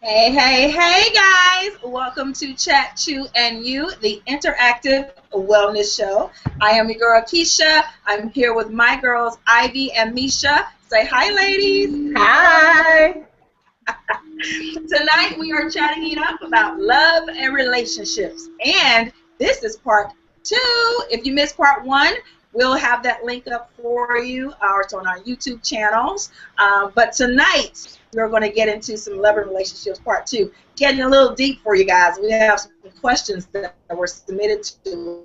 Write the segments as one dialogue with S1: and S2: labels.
S1: Hey, hey, hey, guys! Welcome to Chat, Chew, and You, the interactive wellness show. I am your girl, Keisha. I'm here with my girls, Ivy and Misha. Say hi, ladies.
S2: Hi.
S1: Tonight, we are chatting it up about love and relationships. And this is part two. If you missed part one, we'll have that link up for you, or it's on our YouTube channels. But tonight, we're going to get into some love and relationships part two. Getting a little deep for you guys. We have some questions that were submitted to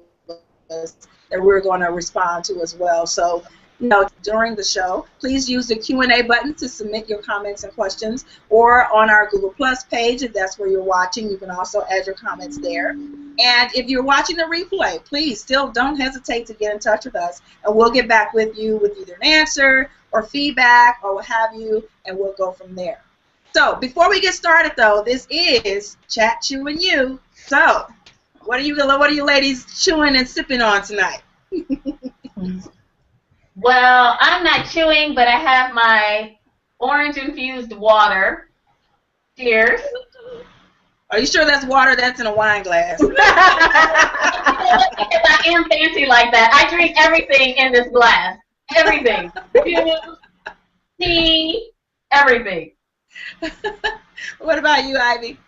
S1: us that we're going to respond to as well. So, during the show, please use the Q&A button to submit your comments and questions, or on our Google Plus page, if that's where you're watching, you can also add your comments there. And if you're watching the replay, please still don't hesitate to get in touch with us, and we'll get back with you with either an answer or feedback or what have you, and we'll go from there. So before we get started, though, this is Chat, Chew, and You. So what are you ladies chewing and sipping on tonight?
S2: Well, I'm not chewing, but I have my orange-infused water. Cheers.
S1: Are you sure that's water that's in a wine glass?
S2: Because I am fancy like that. I drink everything in this glass. Everything. Juice, tea, everything.
S1: What about you, Ivy?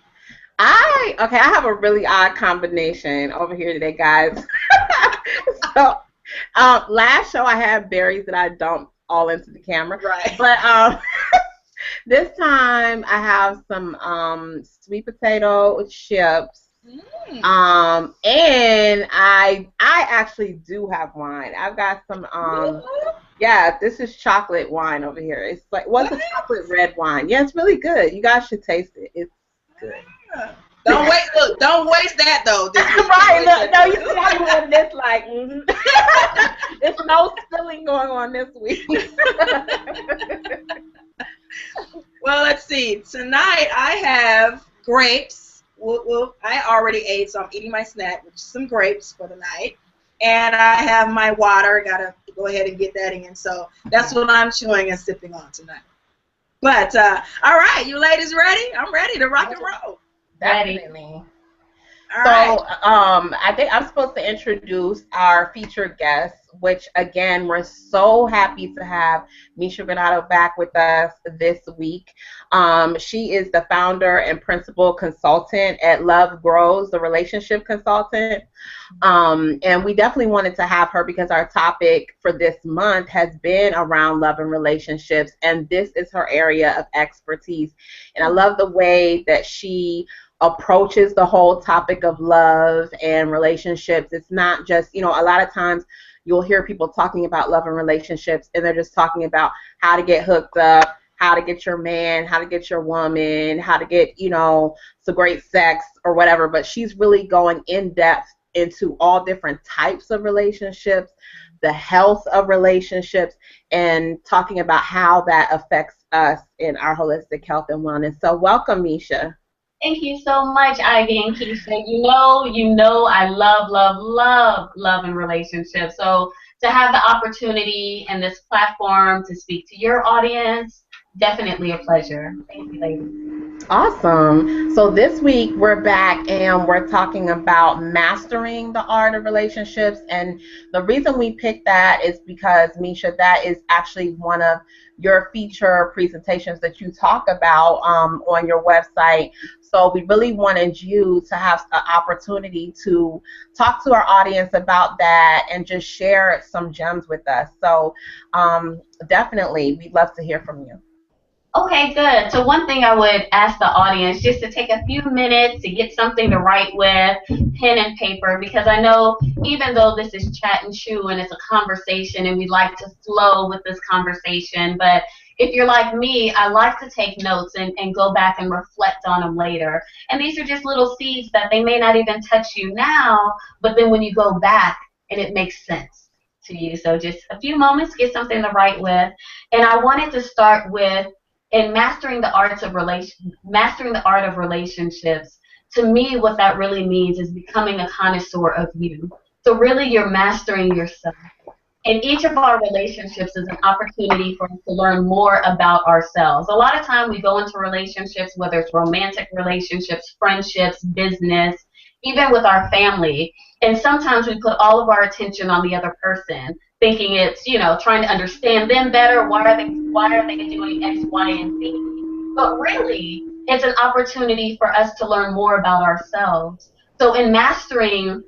S3: I have a really odd combination over here today, guys. So, last show I had berries that I dumped all into the camera.
S1: Right.
S3: But this time I have some sweet potato chips. And I actually do have wine. I've got some this is chocolate wine over here. It's like what's a chocolate red wine. Yeah, it's really good. You guys should taste it. It's good.
S1: Yeah. Don't waste that though.
S3: Right, look, no, you see how you doing this like there's no spilling going on this week.
S1: Well, let's see. Tonight I have grapes. I already ate, so I'm eating my snack, which is some grapes for the night. And I have my water. Gotta go ahead and get that in. So that's what I'm chewing and sipping on tonight. But all right, you ladies ready? I'm ready to rock and roll.
S3: Definitely.
S1: All right.
S3: I think I'm supposed to introduce our featured guest, which again, we're so happy to have Misha Granado back with us this week. She is the founder and principal consultant at Love Grows, the relationship consultant. And we definitely wanted to have her because our topic for this month has been around love and relationships, and this is her area of expertise. And I love the way that she approaches the whole topic of love and relationships. It's not just, a lot of times you'll hear people talking about love and relationships and they're just talking about how to get hooked up, how to get your man, how to get your woman, how to get, some great sex or whatever. But she's really going in depth into all different types of relationships, the health of relationships, and talking about how that affects us in our holistic health and wellness. So welcome, Misha.
S2: Thank you so much, Ivy and Keisha. You know I love and relationships. So to have the opportunity and this platform to speak to your audience, definitely a pleasure. Thank you, ladies.
S3: Awesome. So this week we're back and we're talking about mastering the art of relationships. And the reason we picked that is because, Misha, that is actually one of your feature presentations that you talk about on your website. So we really wanted you to have an opportunity to talk to our audience about that and just share some gems with us. So definitely, we'd love to hear from you.
S2: Okay, good. So one thing I would ask the audience just to take a few minutes to get something to write with, pen and paper, because I know even though this is Chat and Chew and it's a conversation and we like to flow with this conversation, but if you're like me, I like to take notes and go back and reflect on them later. And these are just little seeds that they may not even touch you now, but then when you go back and it makes sense to you. So just a few moments, get something to write with. And I wanted to start with, in mastering the art of relationships, to me what that really means is becoming a connoisseur of you. So really you're mastering yourself. And each of our relationships is an opportunity for us to learn more about ourselves. A lot of time we go into relationships, whether it's romantic relationships, friendships, business, even with our family, and sometimes we put all of our attention on the other person, thinking it's, trying to understand them better. Why are they doing X, Y, and Z? But really, it's an opportunity for us to learn more about ourselves. So in mastering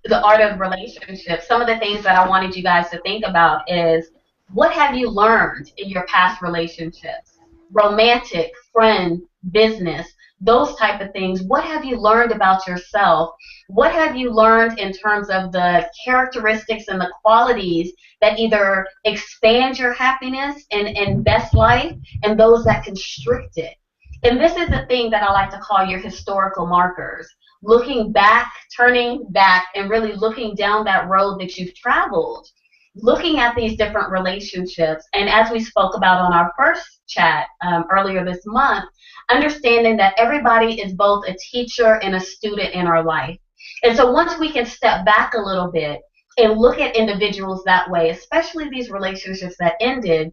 S2: the art of relationships, some of the things that I wanted you guys to think about is, what have you learned in your past relationships? Romantic, friend, business, those type of things. What have you learned about yourself? What have you learned in terms of the characteristics and the qualities that either expand your happiness and best life, and those that constrict it? And this is the thing that I like to call your historical markers. Looking back, turning back, and really looking down that road that you've traveled, looking at these different relationships, and as we spoke about on our first chat earlier this month, understanding that everybody is both a teacher and a student in our life. And so once we can step back a little bit and look at individuals that way, especially these relationships that ended,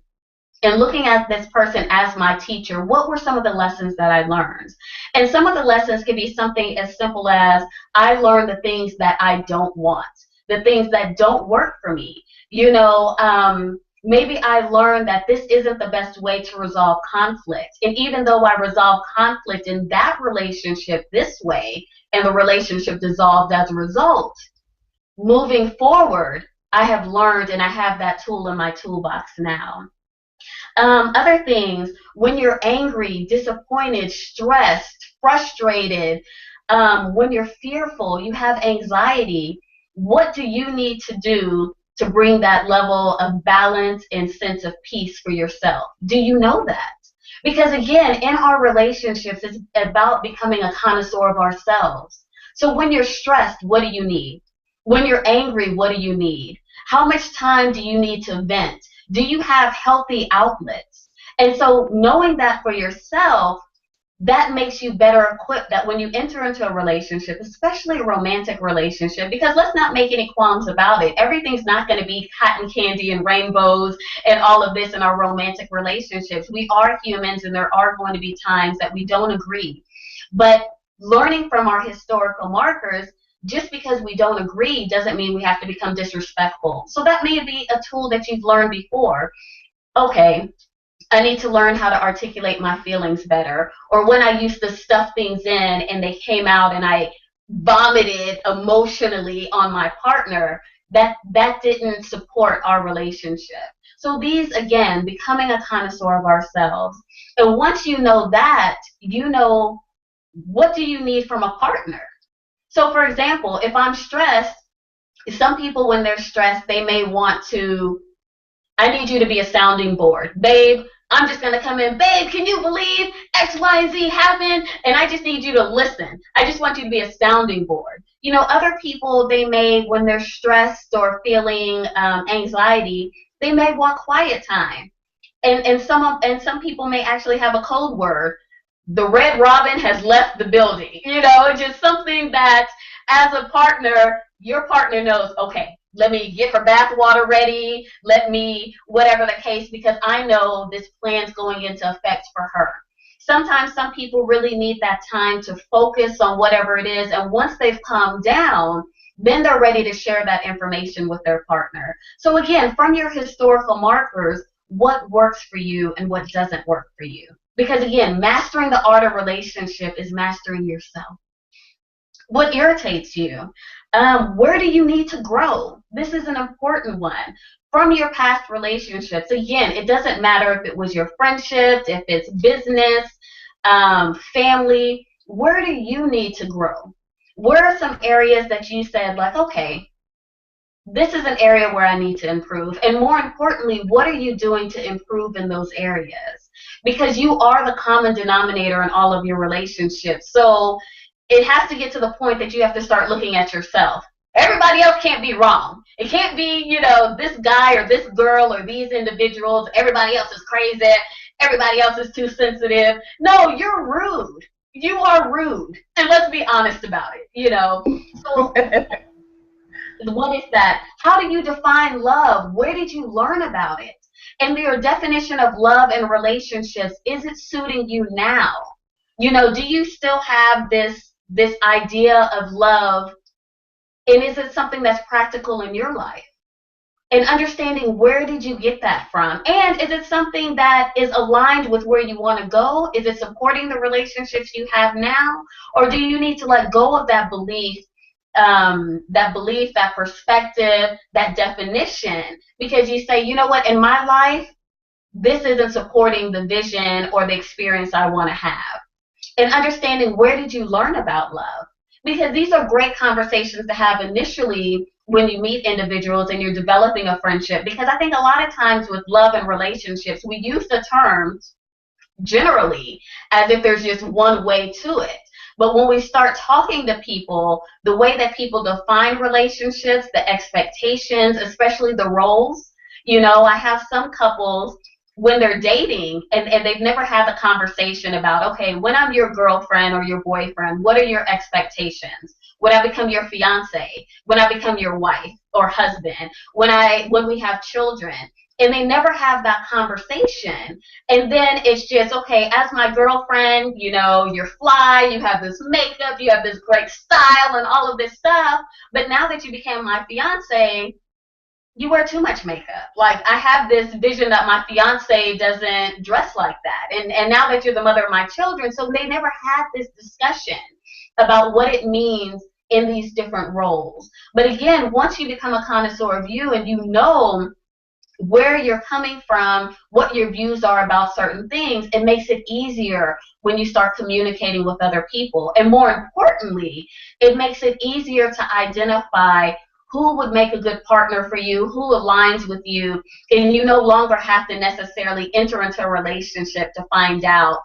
S2: and looking at this person as my teacher, what were some of the lessons that I learned? And some of the lessons could be something as simple as, I learned the things that I don't want, the things that don't work for me. Maybe I learned that this isn't the best way to resolve conflict. And even though I resolved conflict in that relationship this way, and the relationship dissolved as a result, moving forward, I have learned, and I have that tool in my toolbox now. Other things, when you're angry, disappointed, stressed, frustrated, when you're fearful, you have anxiety, what do you need to do to bring that level of balance and sense of peace for yourself? Do you know that? Because again, in our relationships, it's about becoming a connoisseur of ourselves. So when you're stressed, what do you need? When you're angry, what do you need? How much time do you need to vent? Do you have healthy outlets? And so knowing that for yourself, that makes you better equipped that when you enter into a relationship, especially a romantic relationship, because let's not make any qualms about it. Everything's not going to be cotton candy and rainbows and all of this in our romantic relationships. We are humans, and there are going to be times that we don't agree. But learning from our historical markers, just because we don't agree doesn't mean we have to become disrespectful. So that may be a tool that you've learned before. Okay, I need to learn how to articulate my feelings better. Or when I used to stuff things in and they came out and I vomited emotionally on my partner, that didn't support our relationship. So these, again, becoming a connoisseur of ourselves. And once you know that, you know, what do you need from a partner? So, for example, if I'm stressed, some people, when they're stressed, they may want to, I need you to be a sounding board. Babe, I'm just going to come in. Babe, can you believe X, Y, and Z happened? And I just need you to listen. I just want you to be a sounding board. Other people, they may, when they're stressed or feeling anxiety, they may want quiet time. And some people may actually have a code word. The Red Robin has left the building. Just something that as a partner, your partner knows, okay, let me get her bath water ready, let me, whatever the case, because I know this plan's going into effect for her. Sometimes some people really need that time to focus on whatever it is, and once they've calmed down, then they're ready to share that information with their partner. So again, from your historical markers, what works for you and what doesn't work for you. Because again, mastering the art of relationship is mastering yourself. What irritates you? Where do you need to grow? This is an important one. From your past relationships, again, it doesn't matter if it was your friendships, if it's business, family, where do you need to grow? Where are some areas that you said, like, okay, this is an area where I need to improve? And more importantly, what are you doing to improve in those areas? Because you are the common denominator in all of your relationships. So it has to get to the point that you have to start looking at yourself. Everybody else can't be wrong. It can't be, this guy or this girl or these individuals. Everybody else is crazy. Everybody else is too sensitive. No, you're rude. You are rude. And let's be honest about it, So What is that? How do you define love? Where did you learn about it? And your definition of love and relationships, is it suiting you now? Do you still have this idea of love, and is it something that's practical in your life? And understanding, where did you get that from? And is it something that is aligned with where you want to go? Is it supporting the relationships you have now? Or do you need to let go of that belief, that perspective, that definition? Because you say, you know what, in my life, this isn't supporting the vision or the experience I want to have. And understanding, where did you learn about love? Because these are great conversations to have initially when you meet individuals and you're developing a friendship. Because I think a lot of times with love and relationships, we use the terms generally as if there's just one way to it. But when we start talking to people, the way that people define relationships, the expectations, especially the roles, I have some couples when they're dating and they've never had the conversation about, okay, when I'm your girlfriend or your boyfriend, what are your expectations? When I become your fiance, when I become your wife or husband, when we have children. And they never have that conversation. And then it's just, okay, as my girlfriend, you're fly, you have this makeup, you have this great style and all of this stuff. But now that you became my fiance, you wear too much makeup. Like, I have this vision that my fiance doesn't dress like that. And now that you're the mother of my children, so they never had this discussion about what it means in these different roles. But again, once you become a connoisseur of you and you know where you're coming from, what your views are about certain things, it makes it easier when you start communicating with other people. And more importantly, it makes it easier to identify who would make a good partner for you, who aligns with you, and you no longer have to necessarily enter into a relationship to find out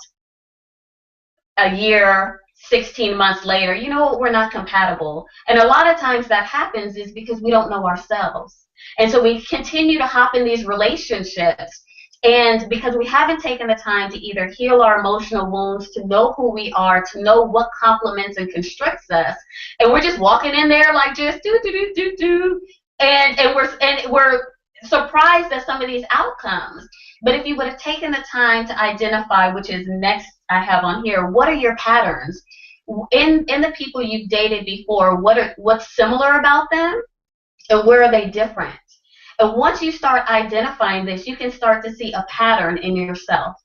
S2: a year, 16 months later, you know what, we're not compatible. And a lot of times that happens is because we don't know ourselves. And so we continue to hop in these relationships, and because we haven't taken the time to either heal our emotional wounds, to know who we are, to know what complements and constricts us, and we're just walking in there like just do, and we're surprised at some of these outcomes. But if you would have taken the time to identify, which is next I have on here, what are your patterns in the people you've dated before? What's similar about them, and where are they different? And once you start identifying this, you can start to see a pattern in yourself.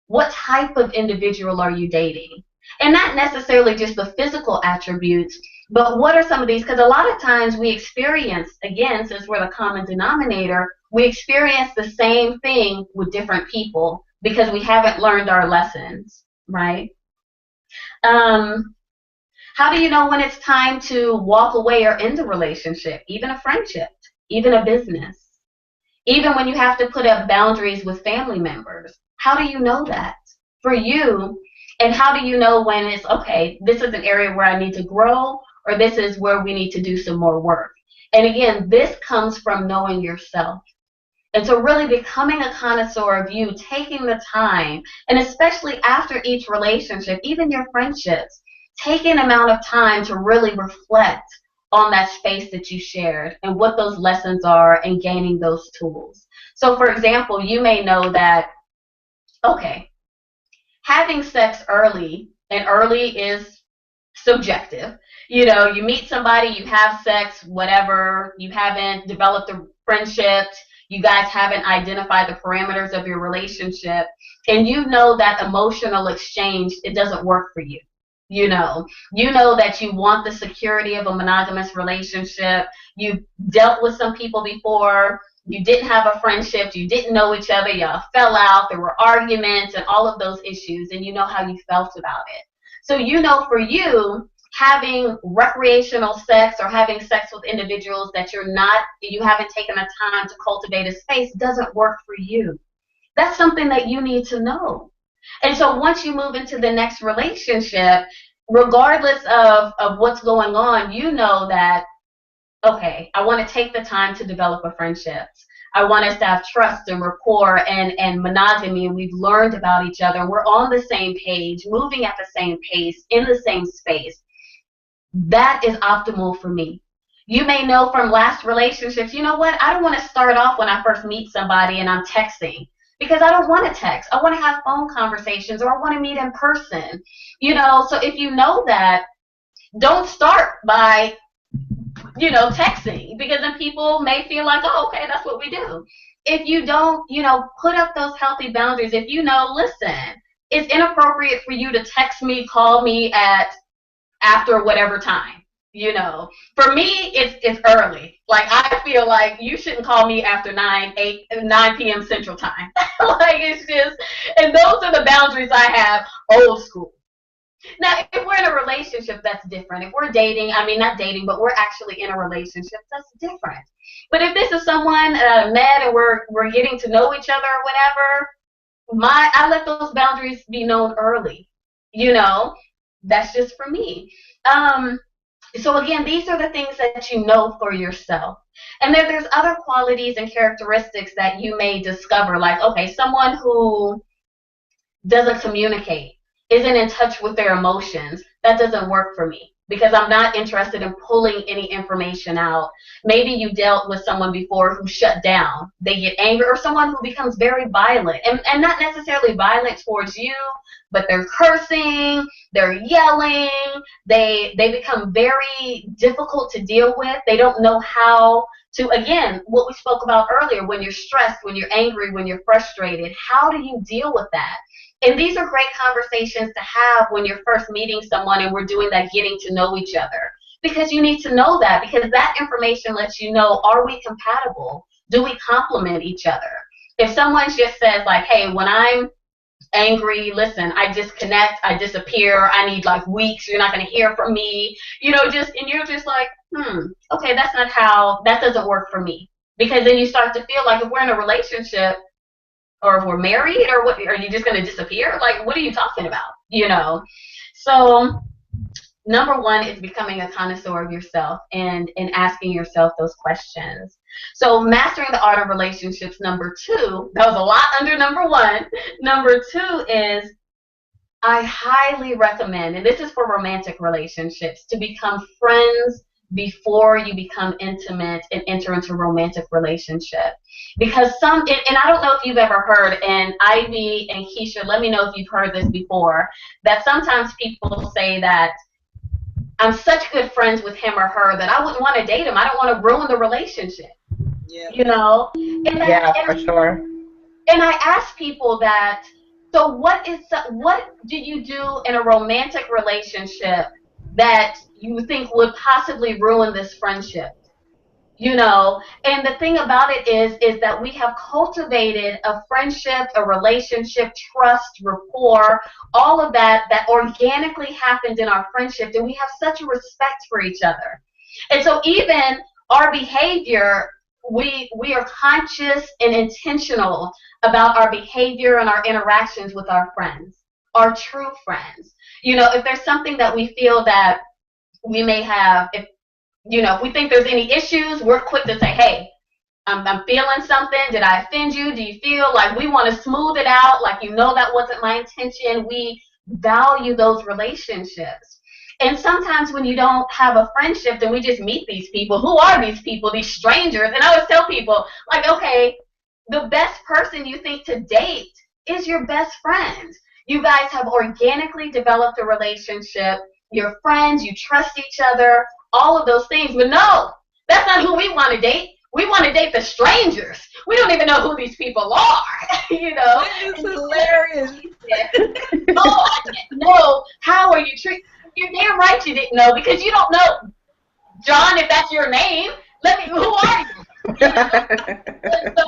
S2: What type of individual are you dating? And not necessarily just the physical attributes, but what are some of these? Because a lot of times we experience, again, since we're the common denominator, we experience the same thing with different people because we haven't learned our lessons, right? How do you know when it's time to walk away or end a relationship, even a friendship, even a business? Even when you have to put up boundaries with family members, how do you know that for you? And how do you know when it's, okay, this is an area where I need to grow, or this is where we need to do some more work? And again, this comes from knowing yourself. And so really becoming a connoisseur of you, taking the time, and especially after each relationship, even your friendships, taking an amount of time to really reflect on that space that you shared and what those lessons are and gaining those tools. So for example, you may know that, okay, having sex early, and early is subjective. You meet somebody, you have sex, whatever, you haven't developed a friendship, you guys haven't identified the parameters of your relationship, and you know that emotional exchange, it doesn't work for you. You know that you want the security of a monogamous relationship. You've dealt with some people before. You didn't have a friendship. You didn't know each other. Y'all fell out. There were arguments and all of those issues, and you know how you felt about it. So for you, having recreational sex or having sex with individuals that you haven't taken the time to cultivate a space doesn't work for you. That's something that you need to know. And so once you move into the next relationship, regardless of what's going on, you know that, okay, I want to take the time to develop a friendship. I want us to have trust and rapport and monogamy, and we've learned about each other. We're on the same page, moving at the same pace, in the same space. That is optimal for me. You may know from last relationships, you know what, I don't want to start off when I first meet somebody and I'm texting, because I don't want to text. I want to have phone conversations, or I want to meet in person. So if you know that, don't start by, texting, because then people may feel like, oh, okay, that's what we do. If you don't, put up those healthy boundaries, if listen, it's inappropriate for you to text me, call me at after whatever time. For me, it's early. Like, I feel like you shouldn't call me after 9 p.m. Central Time. Like, it's just, and those are the boundaries I have, old school. Now, if we're in a relationship, that's different. If we're dating, not dating, but we're actually in a relationship, that's different. But if this is someone met and we're getting to know each other or whatever, I let those boundaries be known early. That's just for me. So again, these are the things that you know for yourself. And then there's other qualities and characteristics that you may discover, like, okay, someone who doesn't communicate, isn't in touch with their emotions, that doesn't work for me, because I'm not interested in pulling any information out. Maybe you dealt with someone before who shut down. They get angry, or someone who becomes very violent, and not necessarily violent towards you, but they're cursing, they're yelling, they become very difficult to deal with. They don't know how to, again, what we spoke about earlier, when you're stressed, when you're angry, when you're frustrated, how do you deal with that? And these are great conversations to have when you're first meeting someone and we're doing that getting to know each other. Because you need to know that, because that information lets you know, are we compatible? Do we complement each other? If someone just says, like, hey, when I'm angry, listen, I disconnect, I disappear, I need like weeks, you're not going to hear from me, and you're just like, okay, that doesn't work for me. Because then you start to feel like, if we're in a relationship, or if we're married, or what, are you just going to disappear? Like, what are you talking about? So number one is becoming a connoisseur of yourself and asking yourself those questions. So mastering the art of relationships, number two, that was a lot under number one. Number two is, I highly recommend, and this is for romantic relationships, to become friends before you become intimate and enter into a romantic relationship. Because and I don't know if you've ever heard, and Ivy and Keisha, let me know if you've heard this before, that sometimes people say that I'm such good friends with him or her that I wouldn't want to date him. I don't want to ruin the relationship.
S1: Yeah.
S3: For sure.
S2: And I ask people that, so what do you do in a romantic relationship that you think would possibly ruin this friendship? And the thing about it is that we have cultivated a friendship, a relationship, trust, rapport, all of that organically happened in our friendship, and we have such a respect for each other. And so even our behavior, we are conscious and intentional about our behavior and our interactions with our friends, our true friends. If there's something that we feel that we may have, if we think there's any issues, we're quick to say, hey, I'm feeling something. Did I offend you? Do you feel like we want to smooth it out? Like, that wasn't my intention. We value those relationships. And sometimes when you don't have a friendship, then we just meet these people. Who are these people, these strangers? And I always tell people, like, okay, the best person you think to date is your best friend. You guys have organically developed a relationship. You're friends. You trust each other. All of those things. But no, that's not who we want to date. We want to date the strangers. We don't even know who these people are.
S1: It's hilarious.
S2: Oh, I didn't know. How are you treated? You're damn right you didn't know, because you don't know, John, if that's your name. Who are you? So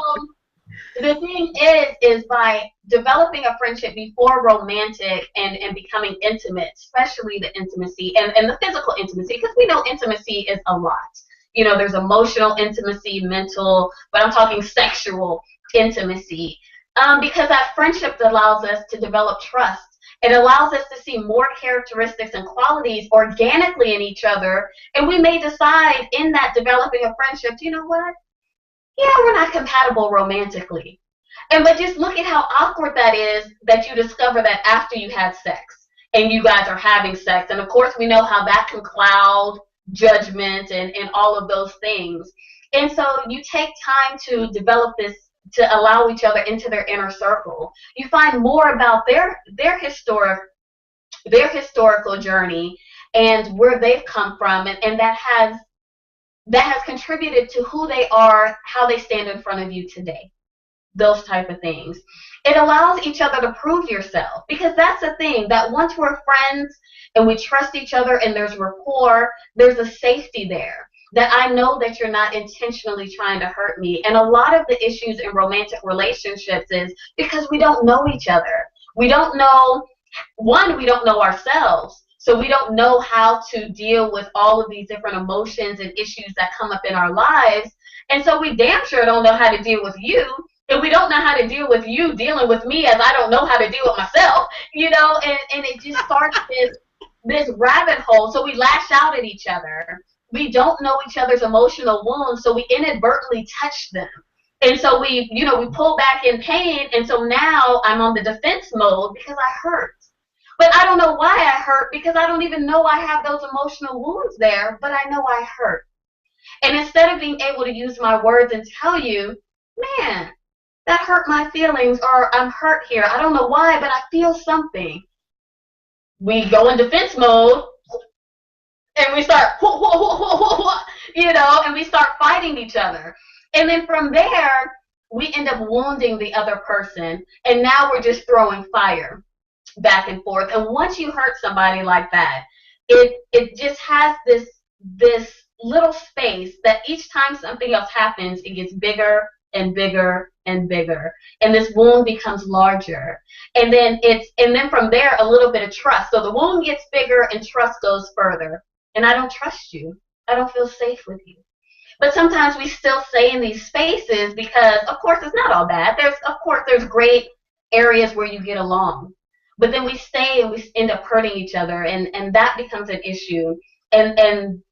S2: the thing is by developing a friendship before romantic and becoming intimate, especially the intimacy and the physical intimacy, because we know intimacy is a lot. There's emotional intimacy, mental, but I'm talking sexual intimacy, because that friendship allows us to develop trust. It allows us to see more characteristics and qualities organically in each other, and we may decide in that developing a friendship, you know what? Yeah, we're not compatible romantically. But just look at how awkward that is, that you discover that after you had sex and you guys are having sex. And of course we know how that can cloud judgment and all of those things. And so you take time to develop this, to allow each other into their inner circle. You find more about their historical journey and where they've come from, and that has contributed to who they are, how they stand in front of you today. Those type of things. It allows each other to prove yourself, because that's the thing, that once we're friends and we trust each other and there's rapport, there's a safety there, that I know that you're not intentionally trying to hurt me. And a lot of the issues in romantic relationships is because we don't know each other. We don't know, one, we don't know ourselves. So we don't know how to deal with all of these different emotions and issues that come up in our lives. And so we damn sure don't know how to deal with you. And we don't know how to deal with you dealing with me, as I don't know how to deal with myself, and it just starts this rabbit hole. So we lash out at each other. We don't know each other's emotional wounds, so we inadvertently touch them. And so we pull back in pain, and so now I'm on the defense mode because I hurt. But I don't know why I hurt, because I don't even know I have those emotional wounds there, but I know I hurt. And instead of being able to use my words and tell you, man, that hurt my feelings, or I'm hurt here, I don't know why, but I feel something, we go in defense mode, and we start, and we start fighting each other. And then from there, we end up wounding the other person, and now we're just throwing fire back and forth. And once you hurt somebody like that, it just has this little space that each time something else happens, it gets bigger and bigger and bigger, and this wound becomes larger. And then from there, a little bit of trust. So the wound gets bigger and trust goes further. And I don't trust you. I don't feel safe with you. But sometimes we still stay in these spaces because, of course, it's not all bad. There's great areas where you get along. But then we stay and we end up hurting each other, and that becomes an issue. And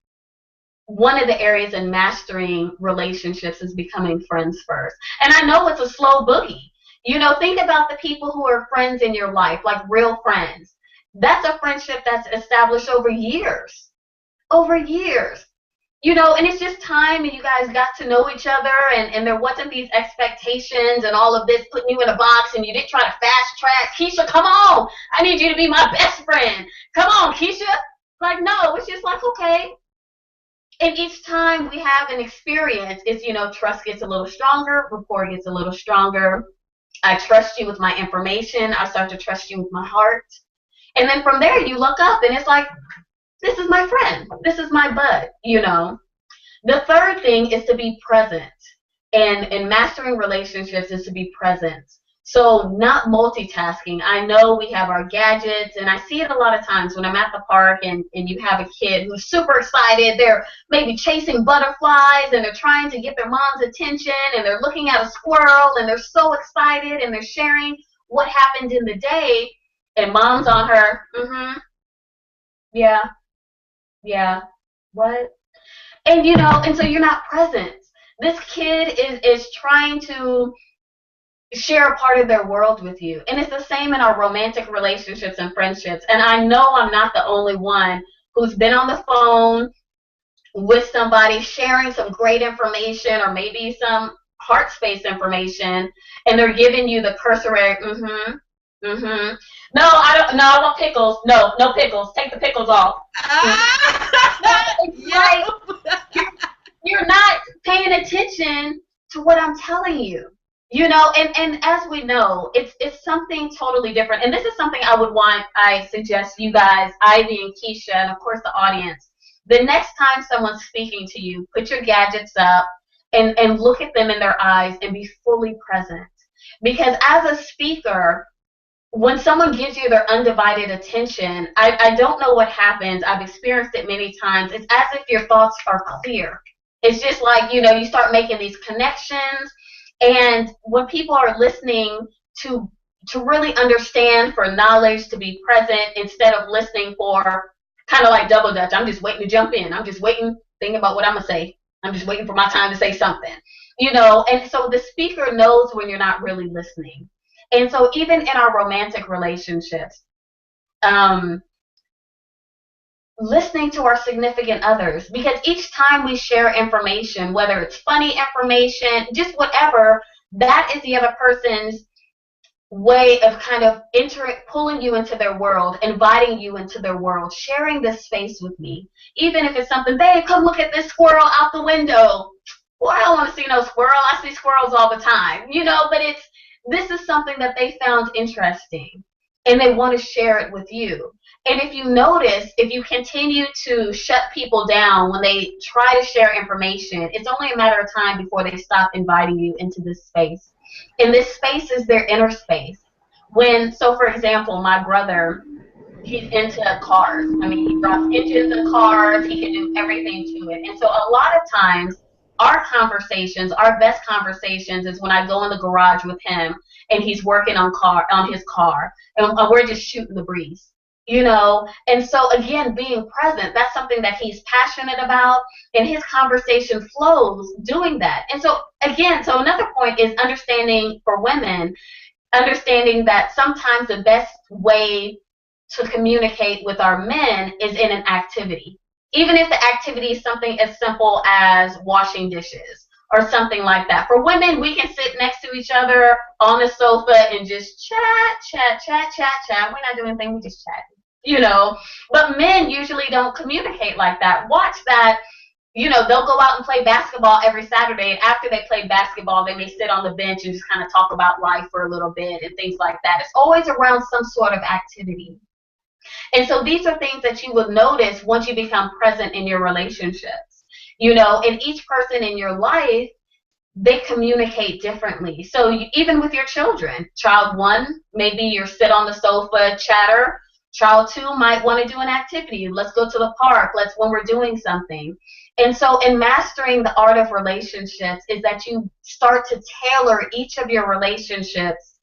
S2: one of the areas in mastering relationships is becoming friends first. And I know it's a slow boogie. Think about the people who are friends in your life, like real friends. That's a friendship that's established over years. Over years. And it's just time, and you guys got to know each other, and there wasn't these expectations and all of this putting you in a box, and you didn't try to fast track. Keisha, come on. I need you to be my best friend. Come on, Keisha. Like, no, it's just like, okay. And each time we have an experience, trust gets a little stronger, rapport gets a little stronger. I trust you with my information. I start to trust you with my heart. And then from there, you look up, and it's like, this is my friend. This is my bud, The third thing is to be present. And mastering relationships is to be present. So not multitasking. I know we have our gadgets, and I see it a lot of times when I'm at the park and you have a kid who's super excited. They're maybe chasing butterflies, and they're trying to get their mom's attention, and they're looking at a squirrel, and they're so excited, and they're sharing what happened in the day, and mom's on her, yeah, what? And and so you're not present. This kid is trying to share a part of their world with you. And it's the same in our romantic relationships and friendships. And I know I'm not the only one who's been on the phone with somebody sharing some great information, or maybe some heart space information, and they're giving you the cursory, No, I don't. No, I want pickles. No pickles. Take the pickles off. You're not paying attention to what I'm telling you. And as we know, it's something totally different. And this is something I suggest you guys, Ivy and Keisha, and of course the audience, the next time someone's speaking to you, put your gadgets up and look at them in their eyes and be fully present. Because as a speaker, when someone gives you their undivided attention, I don't know what happens. I've experienced it many times. It's as if your thoughts are clear. It's just like, you start making these connections. And when people are listening to really understand, for knowledge, to be present, instead of listening for kind of like double dutch, I'm just waiting to jump in. I'm just waiting, thinking about what I'm going to say. I'm just waiting for my time to say something. And so the speaker knows when you're not really listening. And so even in our romantic relationships, listening to our significant others, because each time we share information, whether it's funny information, just whatever, that is the other person's way of kind of pulling you into their world, inviting you into their world, sharing this space with me. Even if it's something, babe, come look at this squirrel out the window. Well, I don't want to see no squirrel. I see squirrels all the time, but this is something that they found interesting and they want to share it with you. And if you notice, if you continue to shut people down when they try to share information, it's only a matter of time before they stop inviting you into this space. And this space is their inner space. So for example, my brother, he's into cars. I mean, he drops engines in cars. He can do everything to it. And so a lot of times, our best conversations is when I go in the garage with him and he's working on his car, and we're just shooting the breeze. And so again, being present, that's something that he's passionate about, and his conversation flows doing that. And so again, another point is understanding for women, understanding that sometimes the best way to communicate with our men is in an activity. Even if the activity is something as simple as washing dishes or something like that. For women, we can sit next to each other on the sofa and just chat. We're not doing anything, we just chat. But men usually don't communicate like that. Watch that, they'll go out and play basketball every Saturday, and after they play basketball, they may sit on the bench and just kind of talk about life for a little bit and things like that. It's always around some sort of activity. And so these are things that you will notice once you become present in your relationships. And each person in your life, they communicate differently. So even with your children, child 1, maybe you sit on the sofa, chatter. Child 2 might want to do an activity. Let's go to the park. When we're doing something. And so in mastering the art of relationships is that you start to tailor each of your relationships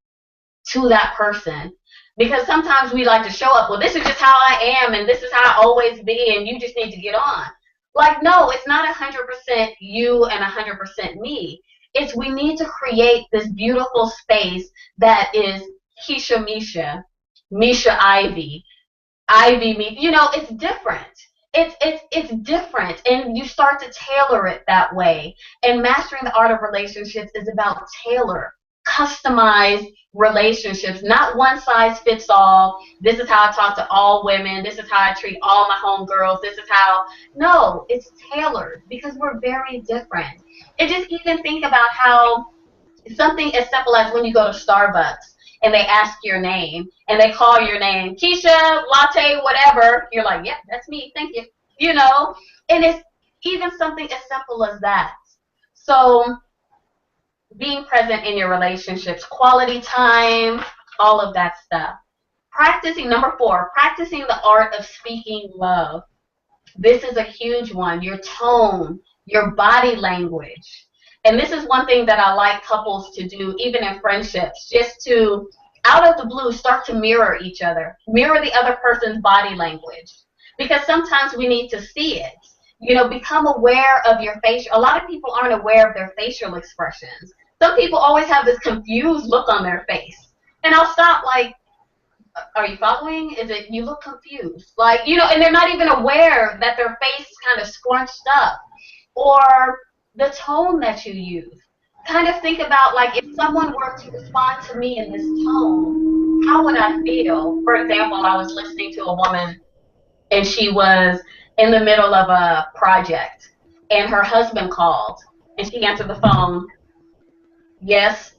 S2: to that person. Because sometimes we like to show up, well, this is just how I am, and this is how I always be, and you just need to get on. No, it's not 100% you and 100% me. We need to create this beautiful space that is Keisha Misha, Misha Ivy, Ivy me. It's different. It's different, and you start to tailor it that way. And mastering the art of relationships is about customized relationships, not one size fits all. This is how I talk to all women. This is how I treat all my homegirls. No, it's tailored because we're very different. And just even think about how something as simple as when you go to Starbucks and they ask your name and they call your name, Keisha, latte, whatever, you're like, yep, that's me, thank you. And it's even something as simple as that. So being present in your relationships, quality time, all of that stuff. Number 4, practicing the art of speaking love. This is a huge one. Your tone, your body language. And this is one thing that I like couples to do, even in friendships, just to, out of the blue, start to mirror each other. Mirror the other person's body language. Because sometimes we need to see it. Become aware of your facial. A lot of people aren't aware of their facial expressions. Some people always have this confused look on their face. And I'll stop are you following? Is it you look confused? And they're not even aware that their face is kind of scrunched up. Or the tone that you use. Kind of think about if someone were to respond to me in this tone, how would I feel? For example, I was listening to a woman and she was in the middle of a project and her husband called and she answered the phone. Yes.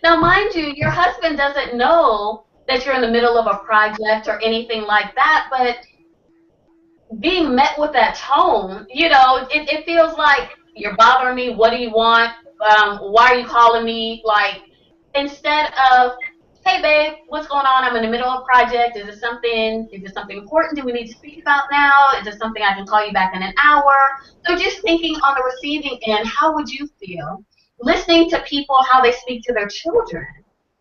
S2: Now mind you, your husband doesn't know that you're in the middle of a project or anything like that, but being met with that tone, it feels like you're bothering me. What do you want? Why are you calling me? Instead of, hey babe, what's going on? I'm in the middle of a project. Is it something important? Do we need to speak about now? Is it something I can call you back in an hour? So just thinking on the receiving end, how would you feel? Listening to people, how they speak to their children,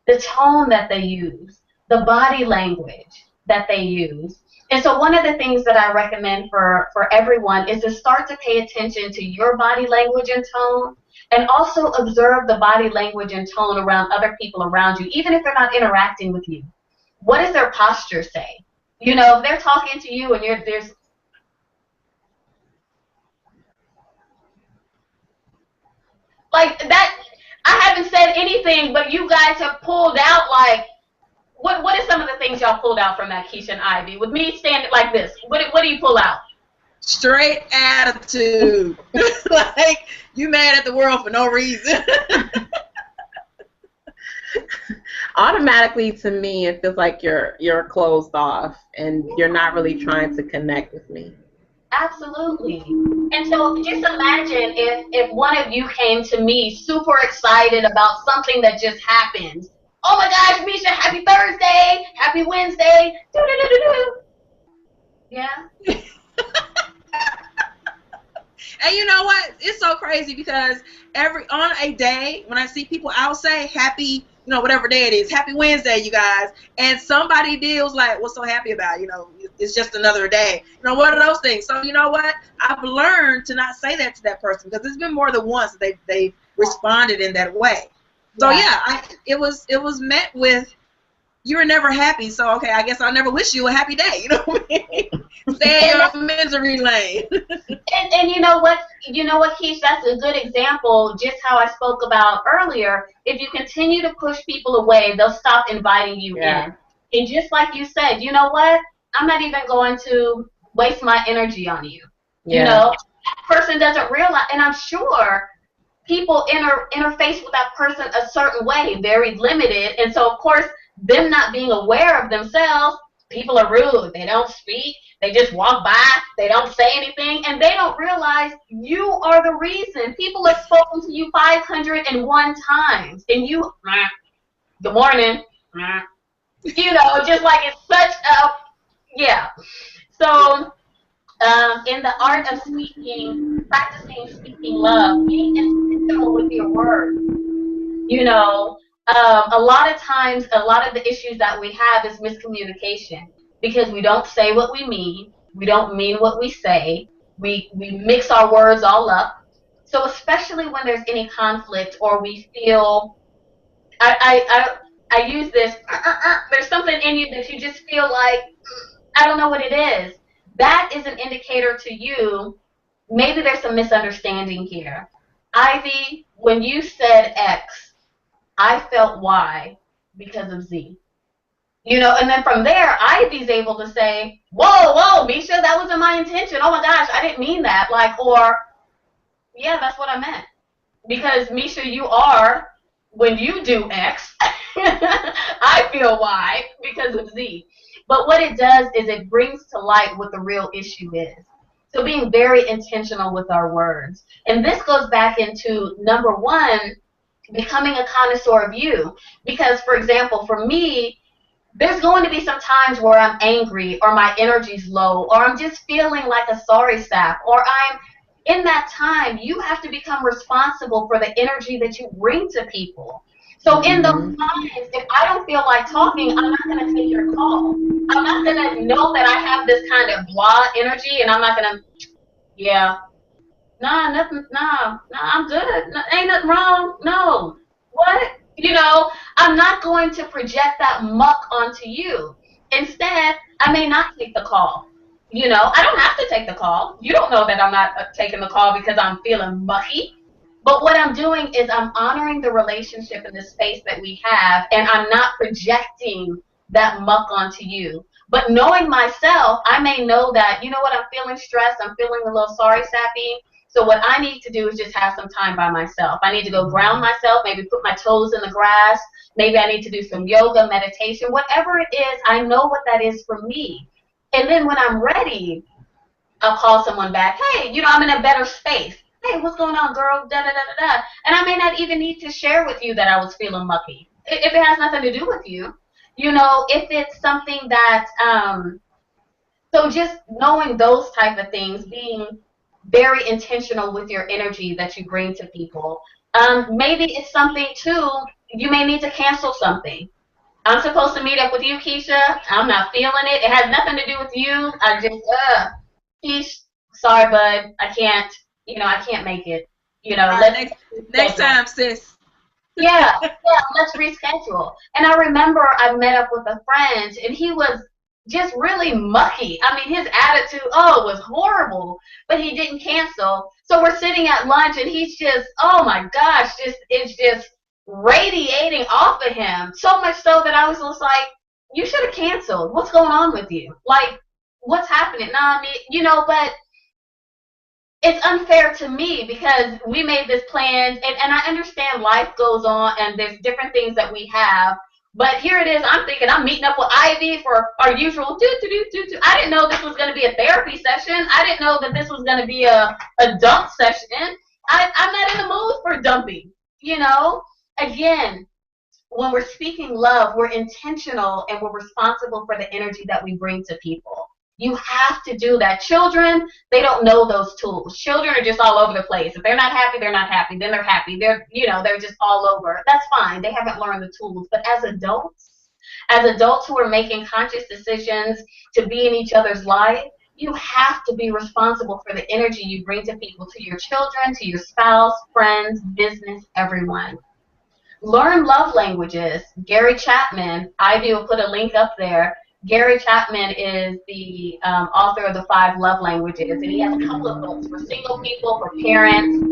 S2: the tone that they use, the body language that they use. And so one of the things that I recommend for everyone is to start to pay attention to your body language and tone, and also observe the body language and tone around other people around you, even if they're not interacting with you. What does their posture say? You know, if they're talking to you and there's like that, I haven't said anything, but you guys have pulled out like, what are some of the things y'all pulled out from that, Keisha and Ivy? With me standing like this, what do you pull out?
S1: Straight attitude. Like, you mad at the world for no reason.
S3: Automatically, to me, it feels like you're closed off and you're not really trying to connect with me.
S2: Absolutely. And so just imagine if one of you came to me super excited about something that just happened. Oh my gosh, Misha, happy Thursday, happy Wednesday. Do-do-do-do-do. Yeah.
S1: And you know what? It's so crazy because on a day when I see people, I'll say happy, whatever day it is, happy Wednesday, you guys. And somebody deals like, what's so happy about? It's just another day. What are those things? So you know what? I've learned to not say that to that person because it's been more than once that they've responded in that way. So yeah, it was met with, you were never happy, so okay, I guess I'll never wish you a happy day. You know what I mean? Stay in your misery lane.
S2: And you know what, Keish, that's a good example, just how I spoke about earlier. If you continue to push people away, they'll stop inviting you in. And just like you said, you know what? I'm not even going to waste my energy on you. Yeah. That person doesn't realize, and I'm sure people interface with that person a certain way, very limited, and so of course, them not being aware of themselves, people are rude, they don't speak, they just walk by, they don't say anything, and they don't realize you are the reason. People have spoken to you 501 times, and you, good morning, just like it's such a, So, in the art of speaking, practicing speaking love, being intentional with your words, a lot of times, a lot of the issues that we have is miscommunication because we don't say what we mean. We don't mean what we say. We mix our words all up. So especially when there's any conflict or we feel, I use this, there's something in you that you just feel like, I don't know what it is. That is an indicator to you, maybe there's some misunderstanding here. Ivy, when you said X, I felt Y because of Z. And then from there, Ivy's able to say, whoa, Misha, that wasn't my intention. Oh my gosh, I didn't mean that. Yeah, that's what I meant. Because Misha, you are, when you do X, I feel Y because of Z. But what it does is it brings to light what the real issue is. So being very intentional with our words. And this goes back into number one, becoming a connoisseur of you. Because, for example, for me, there's going to be some times where I'm angry or my energy's low or I'm just feeling like a sorry sap or in that time, you have to become responsible for the energy that you bring to people. So in those times, if I don't feel like talking, I'm not going to take your call. I'm not going to know that I have this kind of blah energy and I'm not going to, I'm good. Ain't nothing wrong. No. What? I'm not going to project that muck onto you. Instead, I may not take the call. I don't have to take the call. You don't know that I'm not taking the call because I'm feeling mucky. But what I'm doing is I'm honoring the relationship in the space that we have, and I'm not projecting that muck onto you. But knowing myself, I may know that, you know what, I'm feeling stressed, I'm feeling a little sorry sappy. So what I need to do is just have some time by myself. I need to go ground myself, maybe put my toes in the grass. Maybe I need to do some yoga, meditation, whatever it is, I know what that is for me. And then when I'm ready, I'll call someone back. Hey, I'm in a better space. Hey, what's going on, girl? Da-da-da-da-da. And I may not even need to share with you that I was feeling mucky. If it has nothing to do with you. If it's something that, so just knowing those type of things, being very intentional with your energy that you bring to people. Maybe it's something, too, you may need to cancel something. I'm supposed to meet up with you, Keisha. I'm not feeling it. It has nothing to do with you. I just, Keish, sorry, bud. I can't, I can't make it.
S1: Next time, sis.
S2: Yeah, let's reschedule. And I remember I met up with a friend, and he was just really mucky. I mean, his attitude, was horrible, but he didn't cancel. So we're sitting at lunch and he's just, oh my gosh, it's just radiating off of him. So much so that I was just like, you should have canceled. What's going on with you? Like, what's happening? No, I mean, but it's unfair to me because we made this plan, and I understand life goes on and there's different things that we have. But here it is, I'm thinking I'm meeting up with Ivy for our usual do. I didn't know this was going to be a therapy session. I didn't know that this was going to be a dump session. I'm not in the mood for dumping, Again, when we're speaking love, we're intentional and we're responsible for the energy that we bring to people. You have to do that. Children, they don't know those tools. Children are just all over the place. If they're not happy, they're not happy. Then they're happy. They're just all over. That's fine. They haven't learned the tools. But as adults who are making conscious decisions to be in each other's life, you have to be responsible for the energy you bring to people, to your children, to your spouse, friends, business, everyone. Learn love languages. Gary Chapman, Ivy will put a link up there. Gary Chapman is the author of the 5 Love Languages, and he has a couple of books for single people, for parents,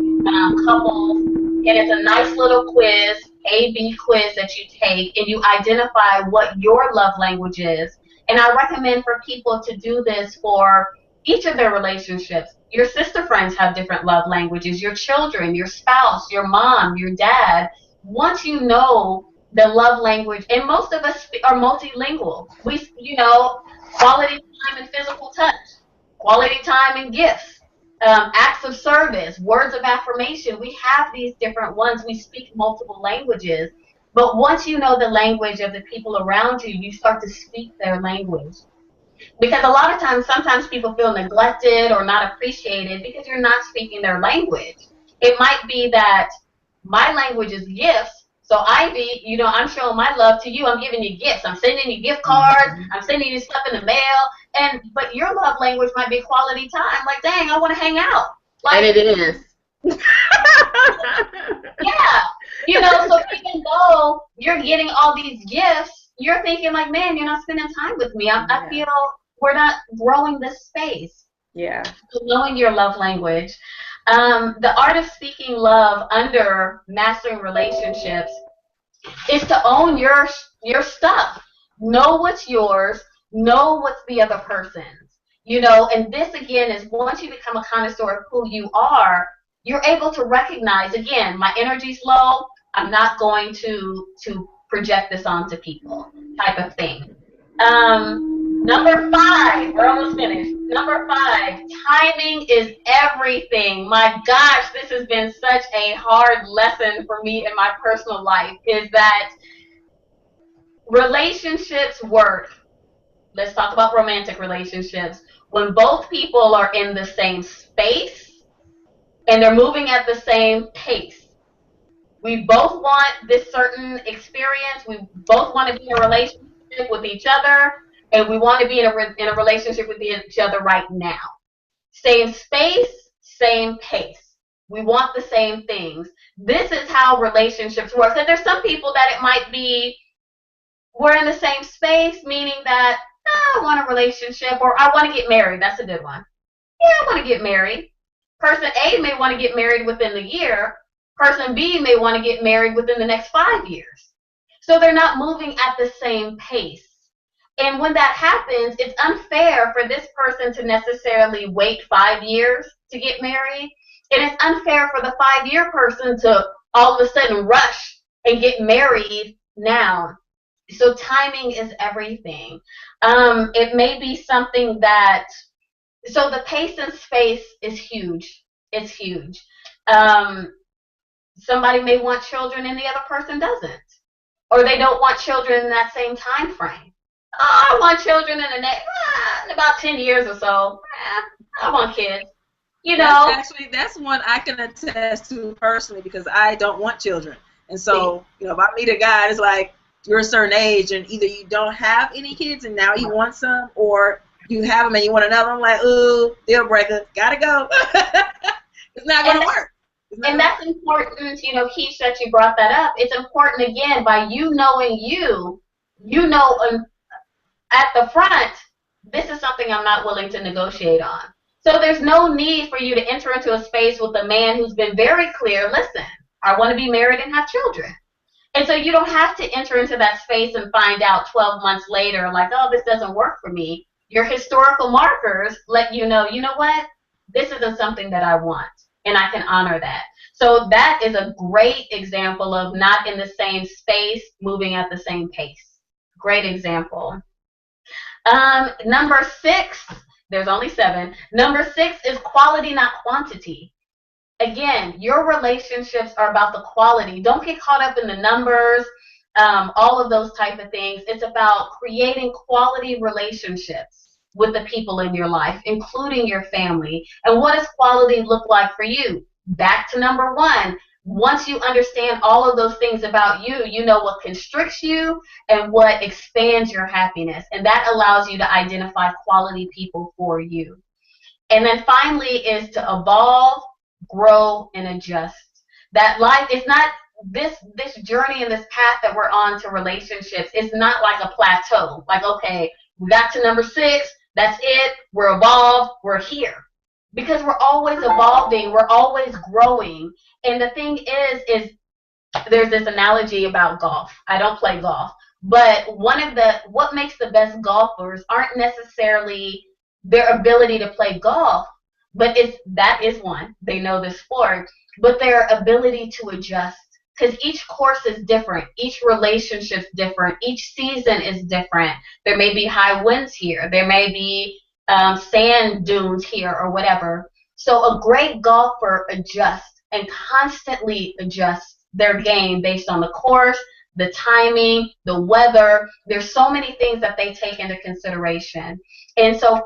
S2: couples, and it's a nice little quiz, A-B quiz that you take, and you identify what your love language is. And I recommend for people to do this for each of their relationships. Your sister friends have different love languages, your children, your spouse, your mom, your dad. Once you know the love language, and most of us are multilingual. We, quality time and physical touch, quality time and gifts, acts of service, words of affirmation. We have these different ones. We speak multiple languages. But once you know the language of the people around you, you start to speak their language. Because a lot of times, sometimes people feel neglected or not appreciated because you're not speaking their language. It might be that my language is gifts. So Ivy, I'm showing my love to you. I'm giving you gifts. I'm sending you gift cards. I'm sending you stuff in the mail. But your love language might be quality time. Like, dang, I want to hang out. Like,
S3: and it is.
S2: Yeah. So even though you're getting all these gifts, you're thinking like, man, you're not spending time with me. I feel we're not growing this space.
S3: Yeah.
S2: So knowing your love language. The art of speaking love under mastering relationships is to own your stuff. Know what's yours. Know what's the other person's. And this again is once you become a connoisseur of who you are, you're able to recognize, again, my energy's low. I'm not going to project this onto people, type of thing. Number 5, we're almost finished. Number 5, timing is everything. My gosh, this has been such a hard lesson for me in my personal life, is that relationships work. Let's talk about romantic relationships. When both people are in the same space and they're moving at the same pace. We both want this certain experience. We both want to be in a relationship with each other. And we want to be in a relationship with each other right now. Same space, same pace. We want the same things. This is how relationships work. And there's some people that it might be, we're in the same space, meaning that I want a relationship or I want to get married. That's a good one. Yeah, I want to get married. Person A may want to get married within the year. Person B may want to get married within the next 5 years. So they're not moving at the same pace. And when that happens, it's unfair for this person to necessarily wait 5 years to get married. And it's unfair for the 5-year person to all of a sudden rush and get married now. So timing is everything. It may be something that, so the pace and space is huge. It's huge. Somebody may want children and the other person doesn't. Or they don't want children in that same time frame. Oh, I want children in the next, in about 10 years or so. I want kids.
S1: That's one I can attest to personally because I don't want children. And so, if I meet a guy, it's like, you're a certain age and either you don't have any kids and now you want some, or you have them and you want another. I'm like, ooh, deal breaker, gotta go. It's not going to work.
S2: And that's important, Keisha, that you brought that up. It's important, again, by you knowing you know at the front, this is something I'm not willing to negotiate on. So there's no need for you to enter into a space with a man who's been very clear, listen, I want to be married and have children. And so you don't have to enter into that space and find out 12 months later, like, oh, this doesn't work for me. Your historical markers let you know what? This isn't something that I want, and I can honor that. So that is a great example of not in the same space, moving at the same pace. Great example. Number 6, there's only 7. Number 6 is quality, not quantity. Again, your relationships are about the quality. Don't get caught up in the numbers, all of those type of things. It's about creating quality relationships with the people in your life, including your family. And what does quality look like for you? Back to number 1. Once you understand all of those things about you, you know what constricts you and what expands your happiness. And that allows you to identify quality people for you. And then finally is to evolve, grow, and adjust. That life is not this journey and this path that we're on to relationships. It's not like a plateau. Like, okay, we got to number 6, that's it, we're evolved, we're here. Because we're always evolving, we're always growing. And the thing is there's this analogy about golf. I don't play golf, but what makes the best golfers aren't necessarily their ability to play golf, but that is one. They know the sport, but their ability to adjust. Because each course is different, each relationship's different, each season is different. There may be high winds here, there may be sand dunes here or whatever. So a great golfer adjusts and constantly adjusts their game based on the course, the timing, the weather. There's so many things that they take into consideration. And so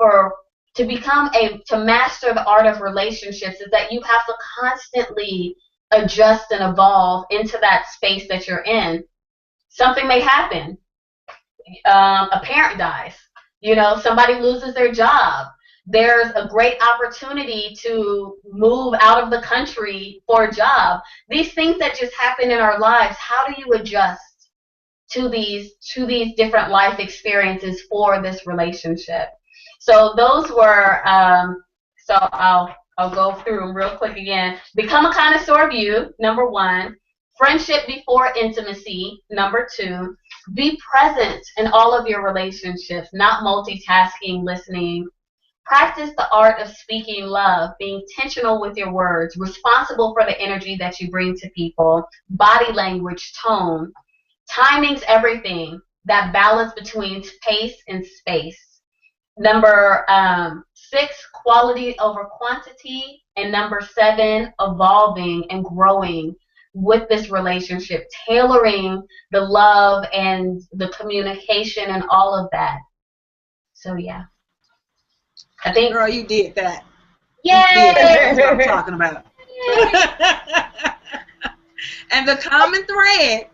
S2: to master the art of relationships is that you have to constantly adjust and evolve into that space that you're in. Something may happen. A parent dies. Somebody loses their job. There's a great opportunity to move out of the country for a job. These things that just happen in our lives, how do you adjust to these different life experiences for this relationship? So those were, so I'll go through them real quick again. Become a connoisseur of you, number 1. Friendship before intimacy, number 2. Be present in all of your relationships, not multitasking, listening. Practice the art of speaking love, being intentional with your words, responsible for the energy that you bring to people, body language, tone. Timing's everything, that balance between pace and space. Number 6, quality over quantity. And number 7, evolving and growing with this relationship, tailoring the love and the communication and all of that. So yeah, I think.
S1: Girl, you did that.
S2: Yay!
S1: That's what I'm talking about. And the common thread,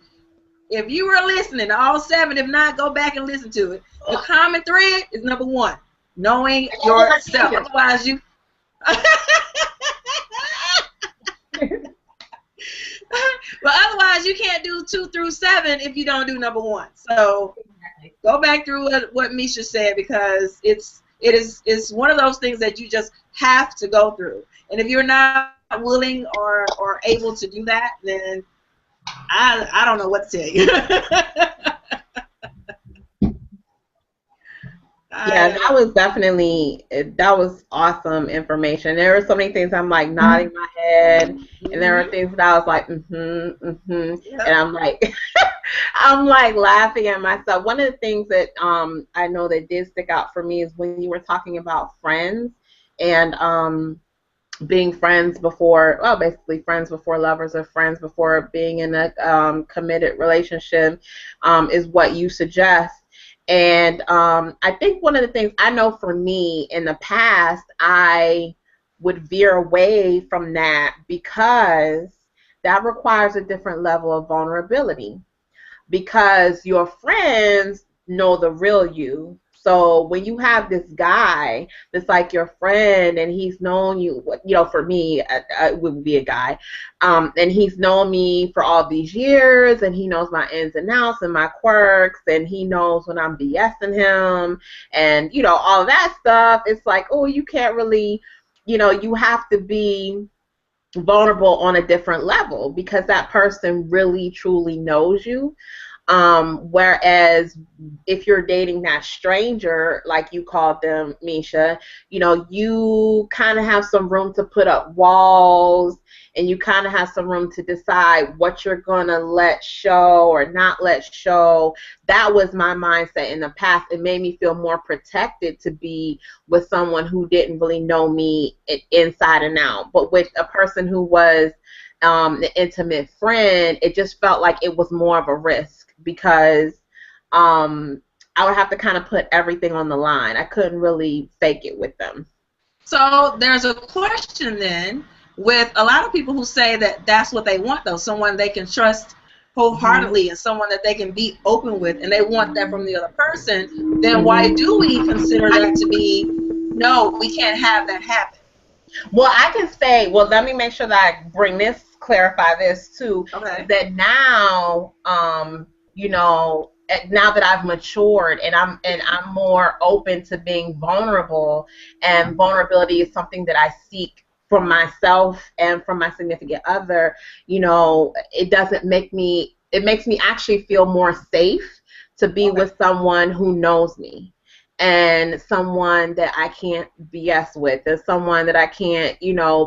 S1: if you were listening to all 7, if not, go back and listen to it. The common thread is number 1, knowing yourself. Otherwise, you. But otherwise, you can't do 2 through 7 if you don't do number 1. So go back through what Misha said, because it's one of those things that you just have to go through. And if you're not willing or able to do that, then I don't know what to tell you.
S3: Yeah, that was awesome information. There were so many things I'm like nodding my head, and there were things that I was like, and I'm like, I'm like laughing at myself. One of the things that I know that did stick out for me is when you were talking about friends and being friends before, well, basically friends before lovers or friends before being in a committed relationship is what you suggest. And I think one of the things I know for me in the past, I would veer away from that because that requires a different level of vulnerability, because your friends know the real you. So when you have this guy that's like your friend and he's known you, for me, it would be a guy, and he's known me for all these years, and he knows my ins and outs and my quirks, and he knows when I'm BSing him, and all of that stuff. It's like, oh, you can't really, you have to be vulnerable on a different level because that person really truly knows you. Whereas if you're dating that stranger, like you called them, Misha, you kind of have some room to put up walls, and you kind of have some room to decide what you're going to let show or not let show. That was my mindset in the past. It made me feel more protected to be with someone who didn't really know me inside and out. But with a person who was an intimate friend, it just felt like it was more of a risk because I would have to kind of put everything on the line. I couldn't really fake it with them.
S1: So there's a question then with a lot of people who say that that's what they want, though, someone they can trust wholeheartedly and someone that they can be open with, and they want that from the other person. Then why do we consider that to be, no, we can't have that happen?
S3: Well, I can say, let me make sure that I clarify this too.
S1: Okay.
S3: That now, now that I've matured and I'm more open to being vulnerable, and vulnerability is something that I seek from myself and from my significant other, it makes me actually feel more safe to be with someone who knows me, and someone that I can't BS with, and someone that I can't,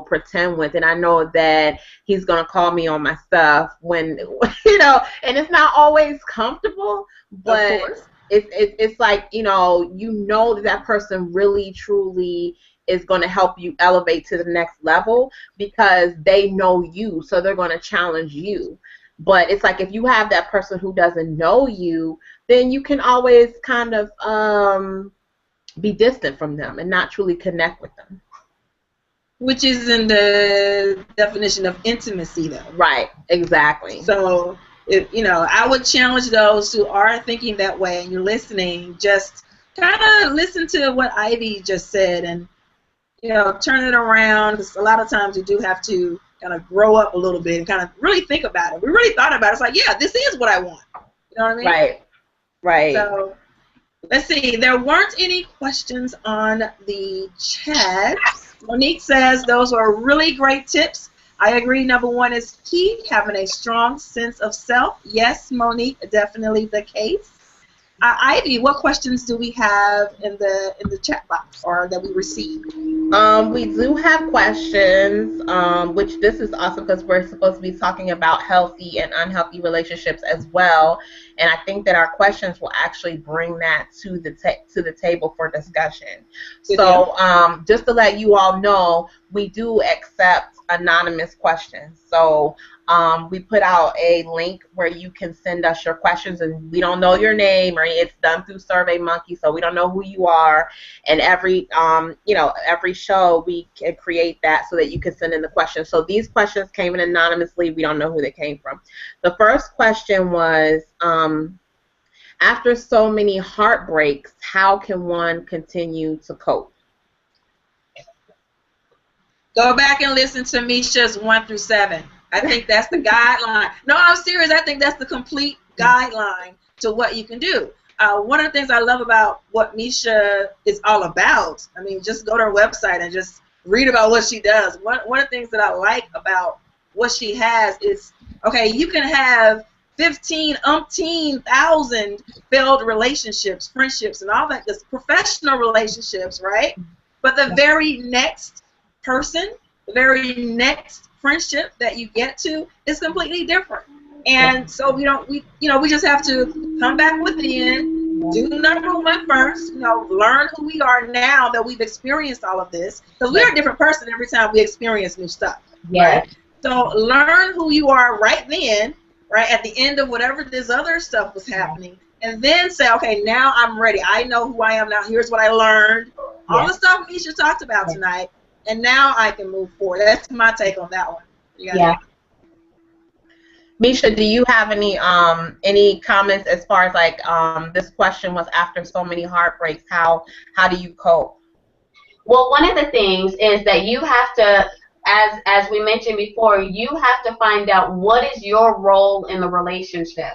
S3: pretend with, and I know that he's gonna call me on my stuff when, and it's not always comfortable, but it's like, that person really truly is going to help you elevate to the next level because they know you, so they're going to challenge you. But it's like if you have that person who doesn't know you, then you can always kind of be distant from them and not truly connect with them.
S1: Which is in the definition of intimacy, though.
S3: Right, exactly.
S1: So, I would challenge those who are thinking that way and you're listening, just kind of listen to what Ivy just said and, turn it around, because a lot of times you do have to kind of grow up a little bit and kind of really think about it. We really thought about it. It's like, yeah, this is what I want. You know what I mean?
S3: Right.
S1: So, let's see. There weren't any questions on the chat. Monique says those were really great tips. I agree. Number one is key, having a strong sense of self. Yes, Monique, definitely the case. Ivy, what questions do we have in the chat box or that we received?
S3: We do have questions, which this is awesome because we're supposed to be talking about healthy and unhealthy relationships as well. And I think that our questions will actually bring that to the table for discussion. So just to let you all know, we do accept anonymous questions. So we put out a link where you can send us your questions, and we don't know your name, or it's done through SurveyMonkey, so we don't know who you are. And every show we can create that so that you can send in the questions. So these questions came in anonymously. We don't know who they came from. The first question was, after so many heartbreaks, how can one continue to cope?
S1: Go back and listen to Misha's 1 through 7. I think that's the guideline. No, I'm serious. I think that's the complete guideline to what you can do. One of the things I love about what Misha is all about, I mean, just go to her website and just read about what she does. One of the things that I like about what she has is, okay, you can have 15,000 failed relationships, friendships, and all that, just professional relationships, right? But the very next person, the very next friendship that you get to is completely different. And so we just have to come back within, do number one first, learn who we are now that we've experienced all of this, because we're a different person every time we experience new stuff.
S3: Yeah.
S1: Right? So learn who you are right then, right at the end of whatever this other stuff was happening, and then say, okay, now I'm ready. I know who I am now. Here's what I learned. All the stuff Misha talked about tonight. And now I can move forward. That's my take on that one.
S3: Misha, do you have any comments as far as like this question was after so many heartbreaks? How do you cope?
S2: Well, one of the things is that you have to, as we mentioned before, you have to find out what is your role in the relationship.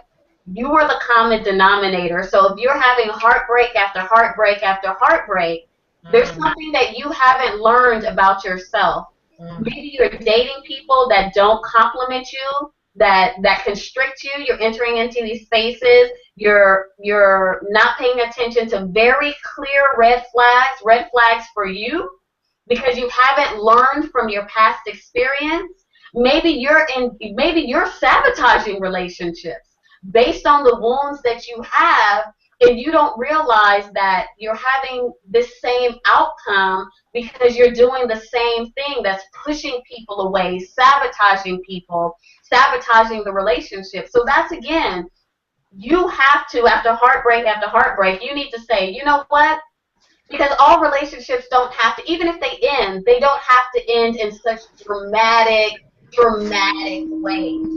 S2: You are the common denominator. So if you're having heartbreak after heartbreak after heartbreak, there's something that you haven't learned about yourself. Maybe you're dating people that don't compliment you, that constrict you. You're entering into these spaces. You're not paying attention to very clear red flags for you, because you haven't learned from your past experience. Maybe you're sabotaging relationships based on the wounds that you have, and you don't realize that you're having this same outcome because you're doing the same thing that's pushing people away, sabotaging people, sabotaging the relationship. So that's, again, you have to, after heartbreak, you need to say, you know what? Because all relationships don't have to, even if they end, they don't have to end in such dramatic ways.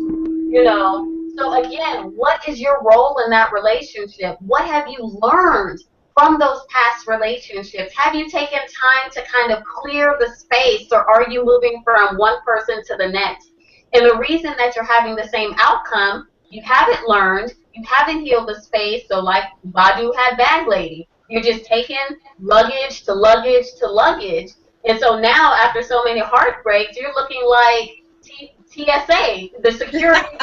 S2: You know? So again, what is your role in that relationship? What have you learned from those past relationships? Have you taken time to kind of clear the space, or are you moving from one person to the next? And the reason that you're having the same outcome, you haven't learned, you haven't healed the space. So like Badu had Bag Lady, you're just taking luggage to luggage to luggage. And so now, after so many heartbreaks, you're looking like TSA, the security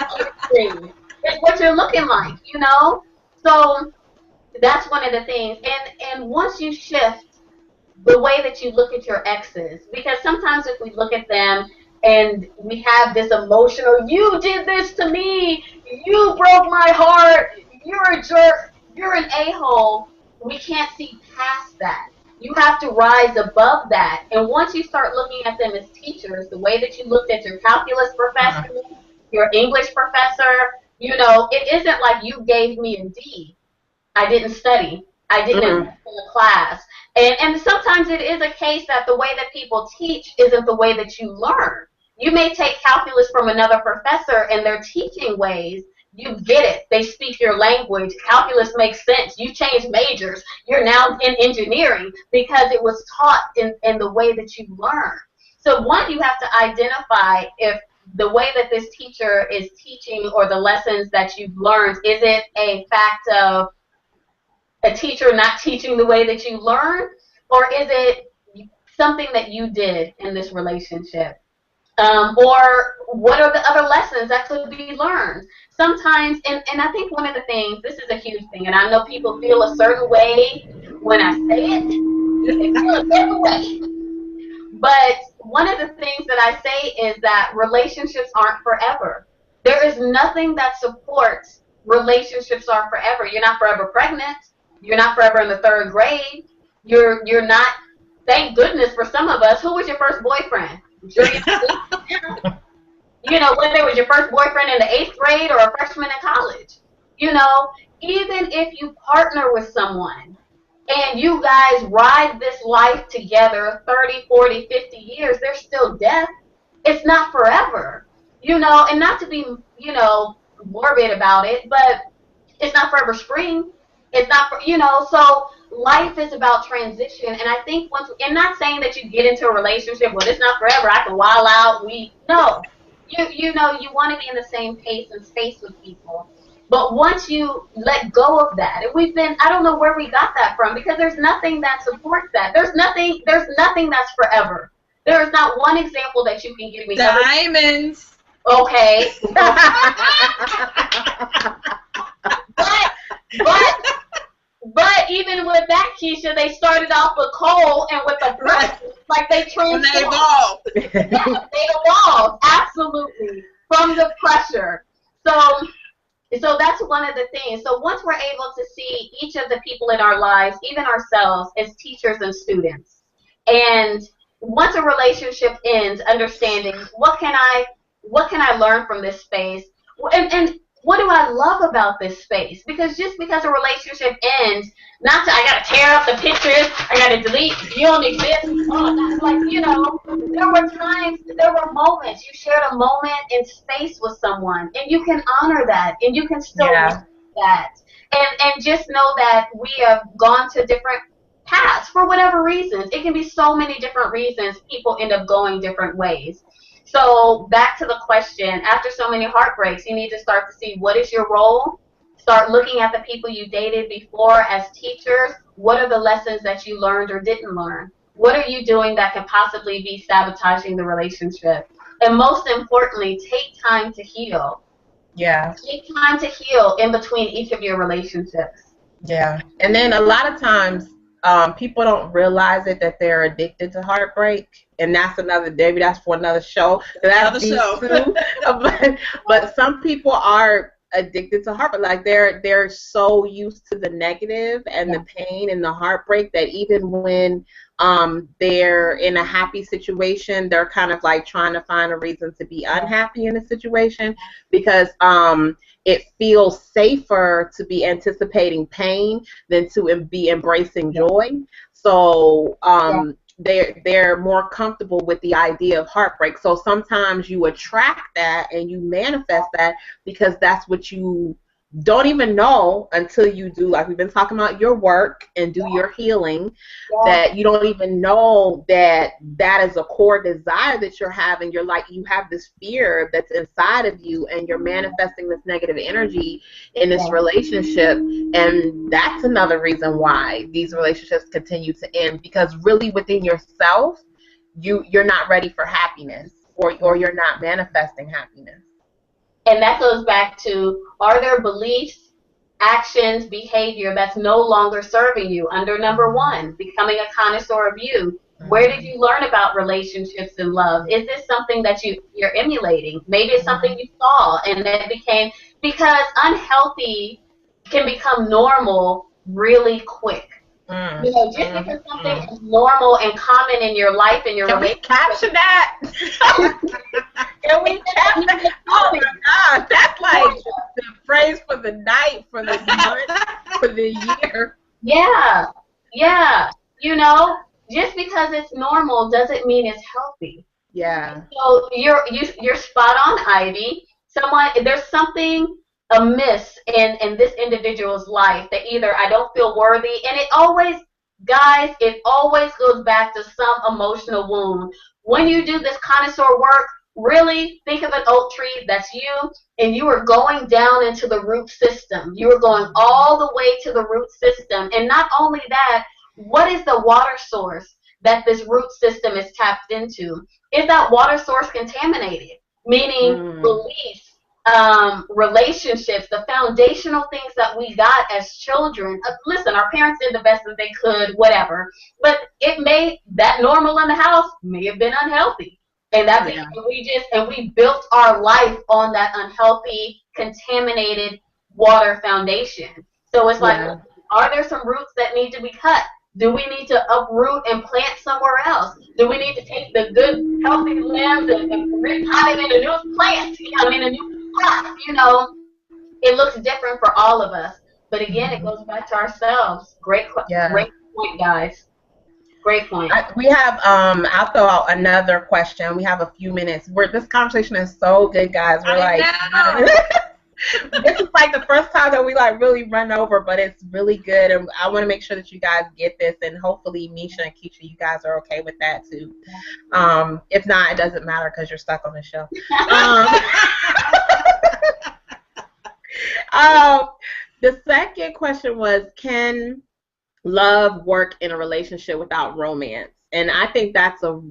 S2: screen. It's what you're looking like, you know? So that's one of the things. And once you shift the way that you look at your exes, because sometimes if we look at them and we have this emotional, you did this to me, you broke my heart, you're a jerk, you're an a-hole, we can't see past that. You have to rise above that. And once you start looking at them as teachers, the way that you looked at your calculus professor, your English professor, you know, it isn't like you gave me a D. I didn't study. I didn't invest in the class. And sometimes it is a case that the way that people teach isn't the way that you learn. You may take calculus from another professor and their teaching ways. You get it. They speak your language. Calculus makes sense. You change majors. You're now in engineering because it was taught in the way that you learn. So one, you have to identify if the way that this teacher is teaching, or the lessons that you've learned, is it a fact of a teacher not teaching the way that you learn, or is it something that you did in this relationship? Or what are the other lessons that could be learned? Sometimes, and I think one of the things, this is a huge thing, and I know people feel a certain way when I say it, they feel a certain way. But one of the things that I say is that relationships aren't forever. There is nothing that supports relationships are forever. You're not forever pregnant. You're not forever in the 3rd grade. You're not, thank goodness for some of us, who was your first boyfriend? Sure, you know, whether it was your first boyfriend in the 8th grade or a freshman in college. You know, even if you partner with someone and you guys ride this life together 30, 40, 50 years, there's still death. It's not forever. You know, and not to be, you know, morbid about it, but it's not forever spring. It's not for, you know, so life is about transition. And I think once, and not saying that you get into a relationship, well, it's not forever, I can wild out, no. You know, you want to be in the same pace and space with people. But once you let go of that, and I don't know where we got that from, because there's nothing that supports that. There's nothing that's forever. There is not one example that you can give me.
S1: Diamonds.
S2: Okay. But even with that, Keisha, they started off with coal and with the brush, like they transformed.
S1: They evolved.
S2: Yeah, they evolved, absolutely, from the pressure. So that's one of the things. So once we're able to see each of the people in our lives, even ourselves, as teachers and students, and once a relationship ends, understanding what can I learn from this space, and what do I love about this space? Because just because a relationship ends, I gotta tear up the pictures, I gotta delete, you don't exist. Oh, like, you know, there were moments, you shared a moment in space with someone, and you can honor that, and you can still love that. And just know that we have gone to different paths for whatever reasons. It can be so many different reasons people end up going different ways. So back to the question, after so many heartbreaks, you need to start to see what is your role. Start looking at the people you dated before as teachers. What are the lessons that you learned or didn't learn? What are you doing that can possibly be sabotaging the relationship? And most importantly, take time to heal.
S3: Yeah.
S2: Take time to heal in between each of your relationships.
S3: Yeah. And then a lot of times people don't realize it, that they're addicted to heartbreak. And that's maybe that's for another show. That's deep too. But some people are addicted to heartbreak. Like they're so used to the negative and the pain and the heartbreak that even when they're in a happy situation, they're kind of like trying to find a reason to be unhappy in a situation, because it feels safer to be anticipating pain than to be embracing joy. So they're more comfortable with the idea of heartbreak. So sometimes you attract that and you manifest that because that's what you don't even know until you do, like we've been talking about, your work and do your healing, that you don't even know that that is a core desire that you're having. You're like, you have this fear that's inside of you and you're manifesting this negative energy in this relationship, and that's another reason why these relationships continue to end, because really within yourself you're not ready for happiness, or you're not manifesting happiness.
S2: And that goes back to, are there beliefs, actions, behavior that's no longer serving you? Under number one, becoming a connoisseur of you. Where did you learn about relationships and love? Is this something that you're emulating? Maybe it's something you saw and that became, because unhealthy can become normal really quick. You know, just because something is normal and common in your life and your relationship.
S3: Can we capture that? Can we capture that? Oh my God, that's like the phrase for the night, for the month, for the year.
S2: Yeah, yeah. You know, just because it's normal doesn't mean it's healthy.
S3: Yeah.
S2: So you're spot on, Ivy. There's something amiss in this individual's life that either I don't feel worthy, and it always goes back to some emotional wound. When you do this connoisseur work, really think of an oak tree that's you, and you are going down into the root system. You are going all the way to the root system. And not only that, what is the water source that this root system is tapped into? Is that water source contaminated? Meaning beliefs, relationships, the foundational things that we got as children. Listen, our parents did the best that they could, whatever. But that normal in the house may have been unhealthy. And we built our life on that unhealthy, contaminated water foundation. So it's like, are there some roots that need to be cut? Do we need to uproot and plant somewhere else? Do we need to take the good, healthy limbs and repot it in a new plant? A new pot, you know? It looks different for all of us. But again, it goes back to ourselves. Great point, guys. Great point.
S3: We have, I'll throw out another question. We have a few minutes. This conversation is so good, guys. We're this is like the first time that we like really run over, but it's really good, and I want to make sure that you guys get this, and hopefully Misha and Keisha, you guys are okay with that too. If not, it doesn't matter because you're stuck on the show. The second question was, can love work in a relationship without romance? And I think that's a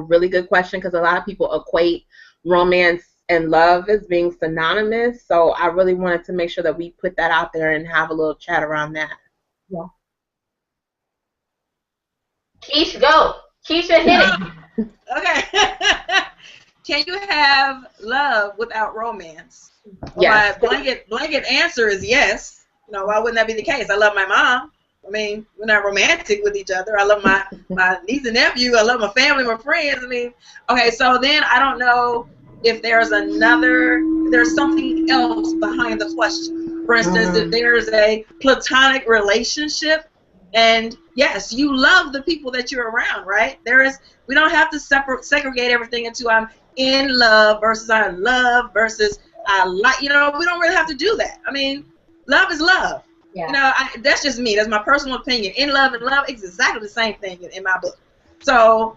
S3: really good question, because a lot of people equate romance and love as being synonymous. So I really wanted to make sure that we put that out there and have a little chat around that.
S2: Yeah. Keisha, go. Keisha, hit it.
S1: Okay. Can you have love without romance?
S3: Yes.
S1: My blanket answer is yes. You know, why wouldn't that be the case? I love my mom. I mean, we're not romantic with each other. I love my niece and nephew. I love my family, my friends. I mean, okay, so then I don't know if there's something else behind the question. For instance, if there's a platonic relationship, and yes, you love the people that you're around, right? We don't have to segregate everything into I'm in love versus I love versus I like. We don't really have to do that. I mean, love is love.
S2: Yeah.
S1: That's just me. That's my personal opinion. In love and love is exactly the same thing in my book. So,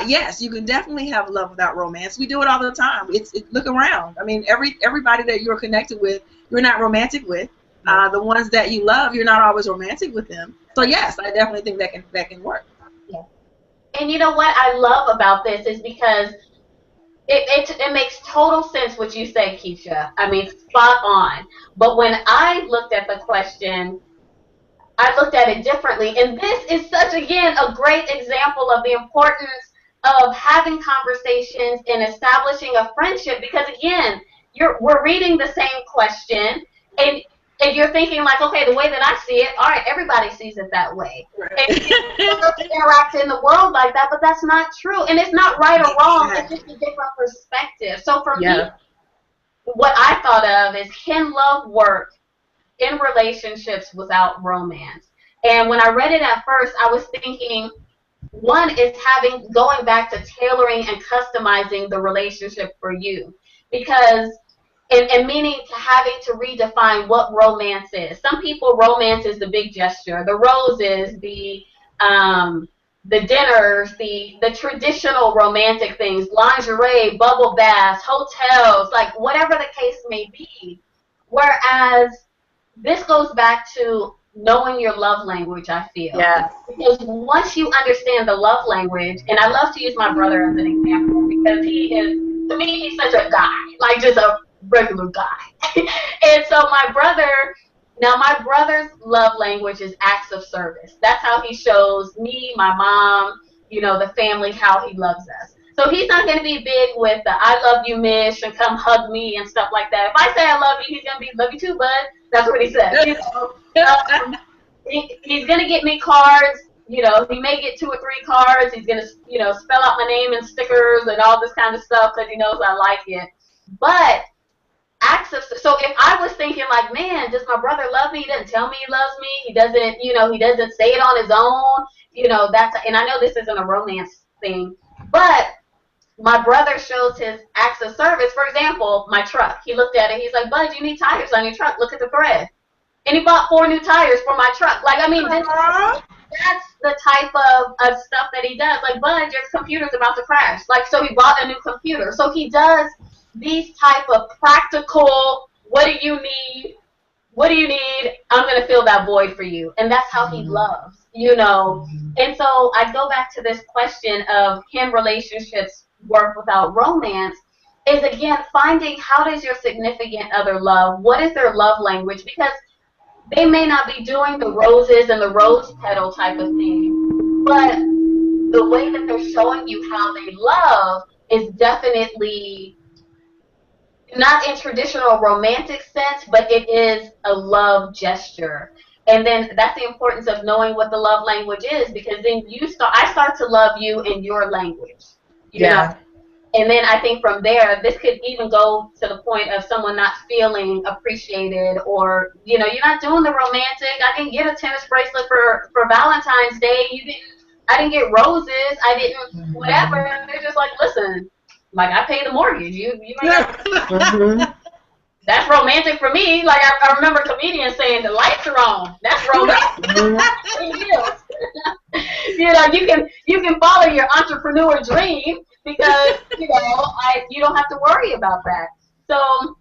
S1: yes, you can definitely have love without romance. We do it all the time. Look around. I mean, everybody that you're connected with, you're not romantic with. The ones that you love, you're not always romantic with them. So, yes, I definitely think that can work.
S2: Yeah. And you know what I love about this is because it makes total sense what you say, Keisha. I mean, spot on. But when I looked at the question, I looked at it differently. And this is such, again, a great example of the importance of having conversations and establishing a friendship. Because, again, we're reading the same question, and you're thinking like, okay, the way that I see it, all right, everybody sees it that way.
S1: Right.
S2: And people interact in the world like that, but that's not true. And it's not right or wrong. It's just a different perspective. So for me, what I thought of is, can love work in relationships without romance? And when I read it at first, I was thinking, one is going back to tailoring and customizing the relationship for you. Because and meaning to having to redefine what romance is. Some people, romance is the big gesture, the roses, the dinners, the traditional romantic things, lingerie, bubble baths, hotels, like whatever the case may be. Whereas this goes back to knowing your love language, I feel.
S3: Yes.
S2: Because once you understand the love language, and I love to use my brother as an example because he is, to me, he's such a guy, like just a regular guy. And so my brother's love language is acts of service. That's how he shows me, my mom, the family, how he loves us. So he's not going to be big with the I love you, Mish, and come hug me and stuff like that. If I say I love you, he's going to be love you too, bud. That's what he says. He's going to get me cards. He may get 2 or 3 cards. He's going to, spell out my name in stickers and all this kind of stuff because he knows I like it. But so if I was thinking like, man, does my brother love me? He doesn't tell me he loves me. He doesn't, he doesn't say it on his own. And I know this isn't a romance thing, but my brother shows his acts of service. For example, my truck. He looked at it. He's like, bud, you need tires on your truck. Look at the thread. And he bought 4 new tires for my truck. Like, I mean, that's the type of stuff that he does. Like, bud, your computer's about to crash. Like, so he bought a new computer. So he does these type of practical, what do you need? What do you need? I'm going to fill that void for you. And that's how he loves, And so I go back to this question of, can relationships work without romance? Is, again, finding how does your significant other love? What is their love language? Because they may not be doing the roses and the rose petal type of thing, but the way that they're showing you how they love is definitely not in traditional romantic sense, but it is a love gesture. And then that's the importance of knowing what the love language is, because then I start to love you in your language. You know? And then I think from there, this could even go to the point of someone not feeling appreciated, or, you're not doing the romantic. I didn't get a tennis bracelet for Valentine's Day. I didn't get roses. I didn't, whatever. They're just like, listen, like, I pay the mortgage. You ain't That's romantic for me. Like, I remember comedians saying the lights are on. That's romantic. You can follow your entrepreneur dream because, you don't have to worry about that. So,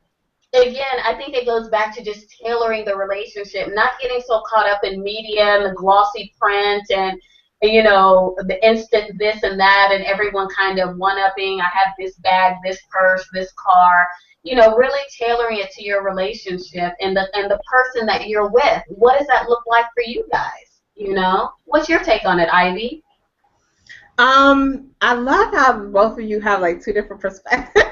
S2: again, I think it goes back to just tailoring the relationship, not getting so caught up in media and the glossy print and the instant this and that, and everyone kind of one-upping. I have this bag, this purse, this car. Really tailoring it to your relationship and the person that you're with. What does that look like for you guys? What's your take on it, Ivy?
S3: I love how both of you have like 2 different perspectives,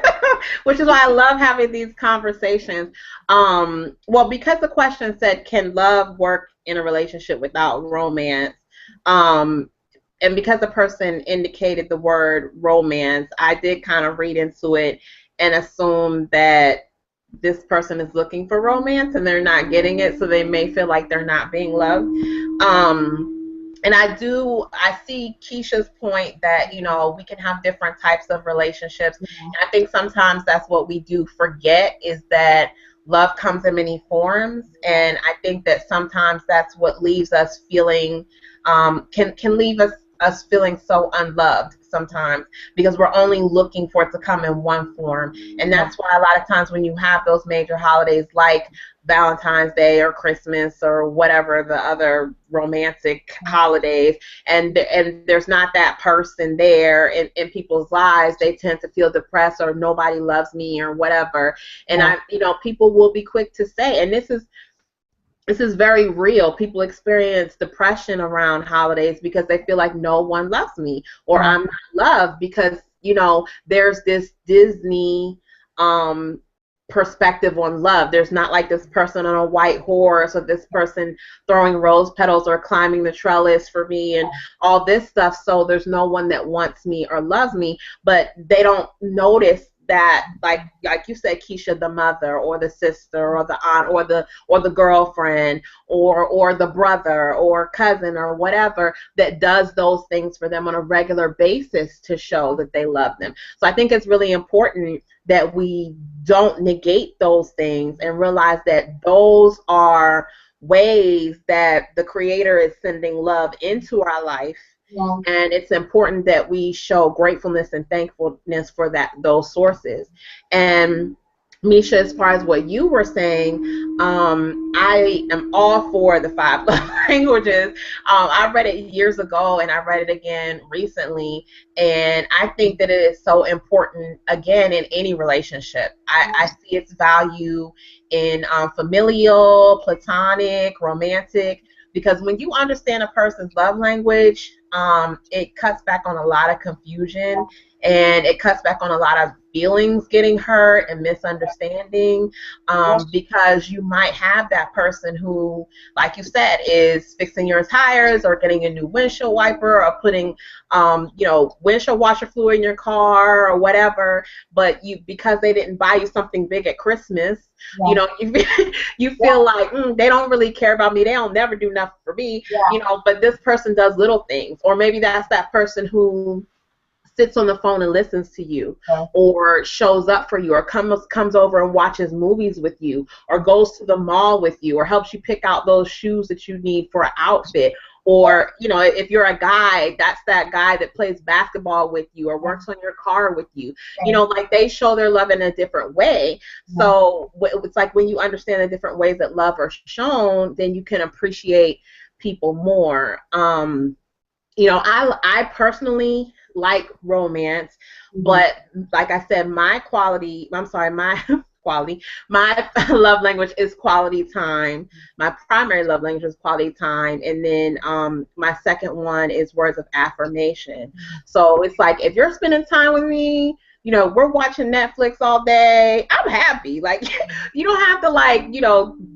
S3: which is why I love having these conversations. Well, because the question said, can love work in a relationship without romance? And because the person indicated the word romance, I did kind of read into it and assume that this person is looking for romance and they're not getting it, so they may feel like they're not being loved. And I see Keisha's point that, you know, we can have different types of relationships. And I think sometimes that's what we do forget, is that love comes in many forms. And I think that sometimes that's what leaves us feeling, can leave us feeling so unloved sometimes, because we're only looking for it to come in one form. And that's why a lot of times when you have those major holidays like Valentine's Day or Christmas or whatever the other romantic holidays, and there's not that person there in people's lives, they tend to feel depressed or nobody loves me or whatever. And people will be quick to say, and this is very real. People experience depression around holidays because they feel like no one loves me, or I'm not loved, because, you know, there's this Disney perspective on love. There's not like this person on a white horse, or this person throwing rose petals or climbing the trellis for me and all this stuff. So there's no one that wants me or loves me, but they don't notice that, like you said, Keisha, the mother or the sister or the aunt or the girlfriend or the brother or cousin or whatever that does those things for them on a regular basis to show that they love them. So I think it's really important that we don't negate those things and realize that those are ways that the Creator is sending love into our life. Yeah. And it's important that we show gratefulness and thankfulness for those sources. And Misha, as far as what you were saying, I am all for the 5 love languages. I read it years ago, and I read it again recently, and I think that it is so important, again, in any relationship. I see its value in familial, platonic, romantic, because when you understand a person's love language, it cuts back on a lot of confusion, and it cuts back on a lot of feelings getting hurt and misunderstanding, because you might have that person who, like you said, is fixing your tires or getting a new windshield wiper or putting, windshield washer fluid in your car or whatever, but because they didn't buy you something big at Christmas, you feel like they don't really care about me. They don't never do nothing for me, but this person does little things. Or maybe that's that person who sits on the phone and listens to you, or shows up for you, or comes over and watches movies with you, or goes to the mall with you, or helps you pick out those shoes that you need for an outfit. Or, if you're a guy, that's that guy that plays basketball with you or works on your car with you. Like they show their love in a different way. So it's like when you understand the different ways that love are shown, then you can appreciate people more. I personally like romance, but like I said, my love language is quality time. My primary love language is quality time, and then my second one is words of affirmation. So it's like, if you're spending time with me, we're watching Netflix all day, I'm happy. Like, you don't have to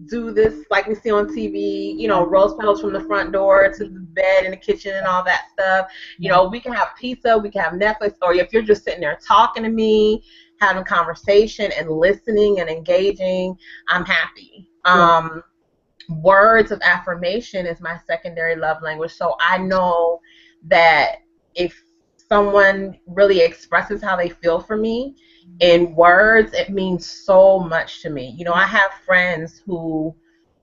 S3: do this like we see on TV, rose petals from the front door to the bed in the kitchen and all that stuff. We can have pizza, we can have Netflix, or if you're just sitting there talking to me, having conversation and listening and engaging, I'm happy. Words of affirmation is my secondary love language. So I know that if someone really expresses how they feel for me in words, it means so much to me. I have friends who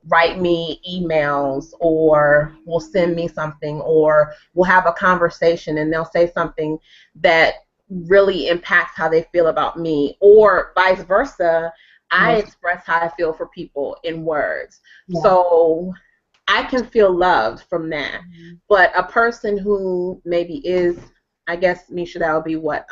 S3: write me emails or will send me something, or we'll have a conversation and they'll say something that really impacts how they feel about me, or vice versa. I express how I feel for people in words. So I can feel loved from that. But a person who maybe is, I guess, Misha, that would be what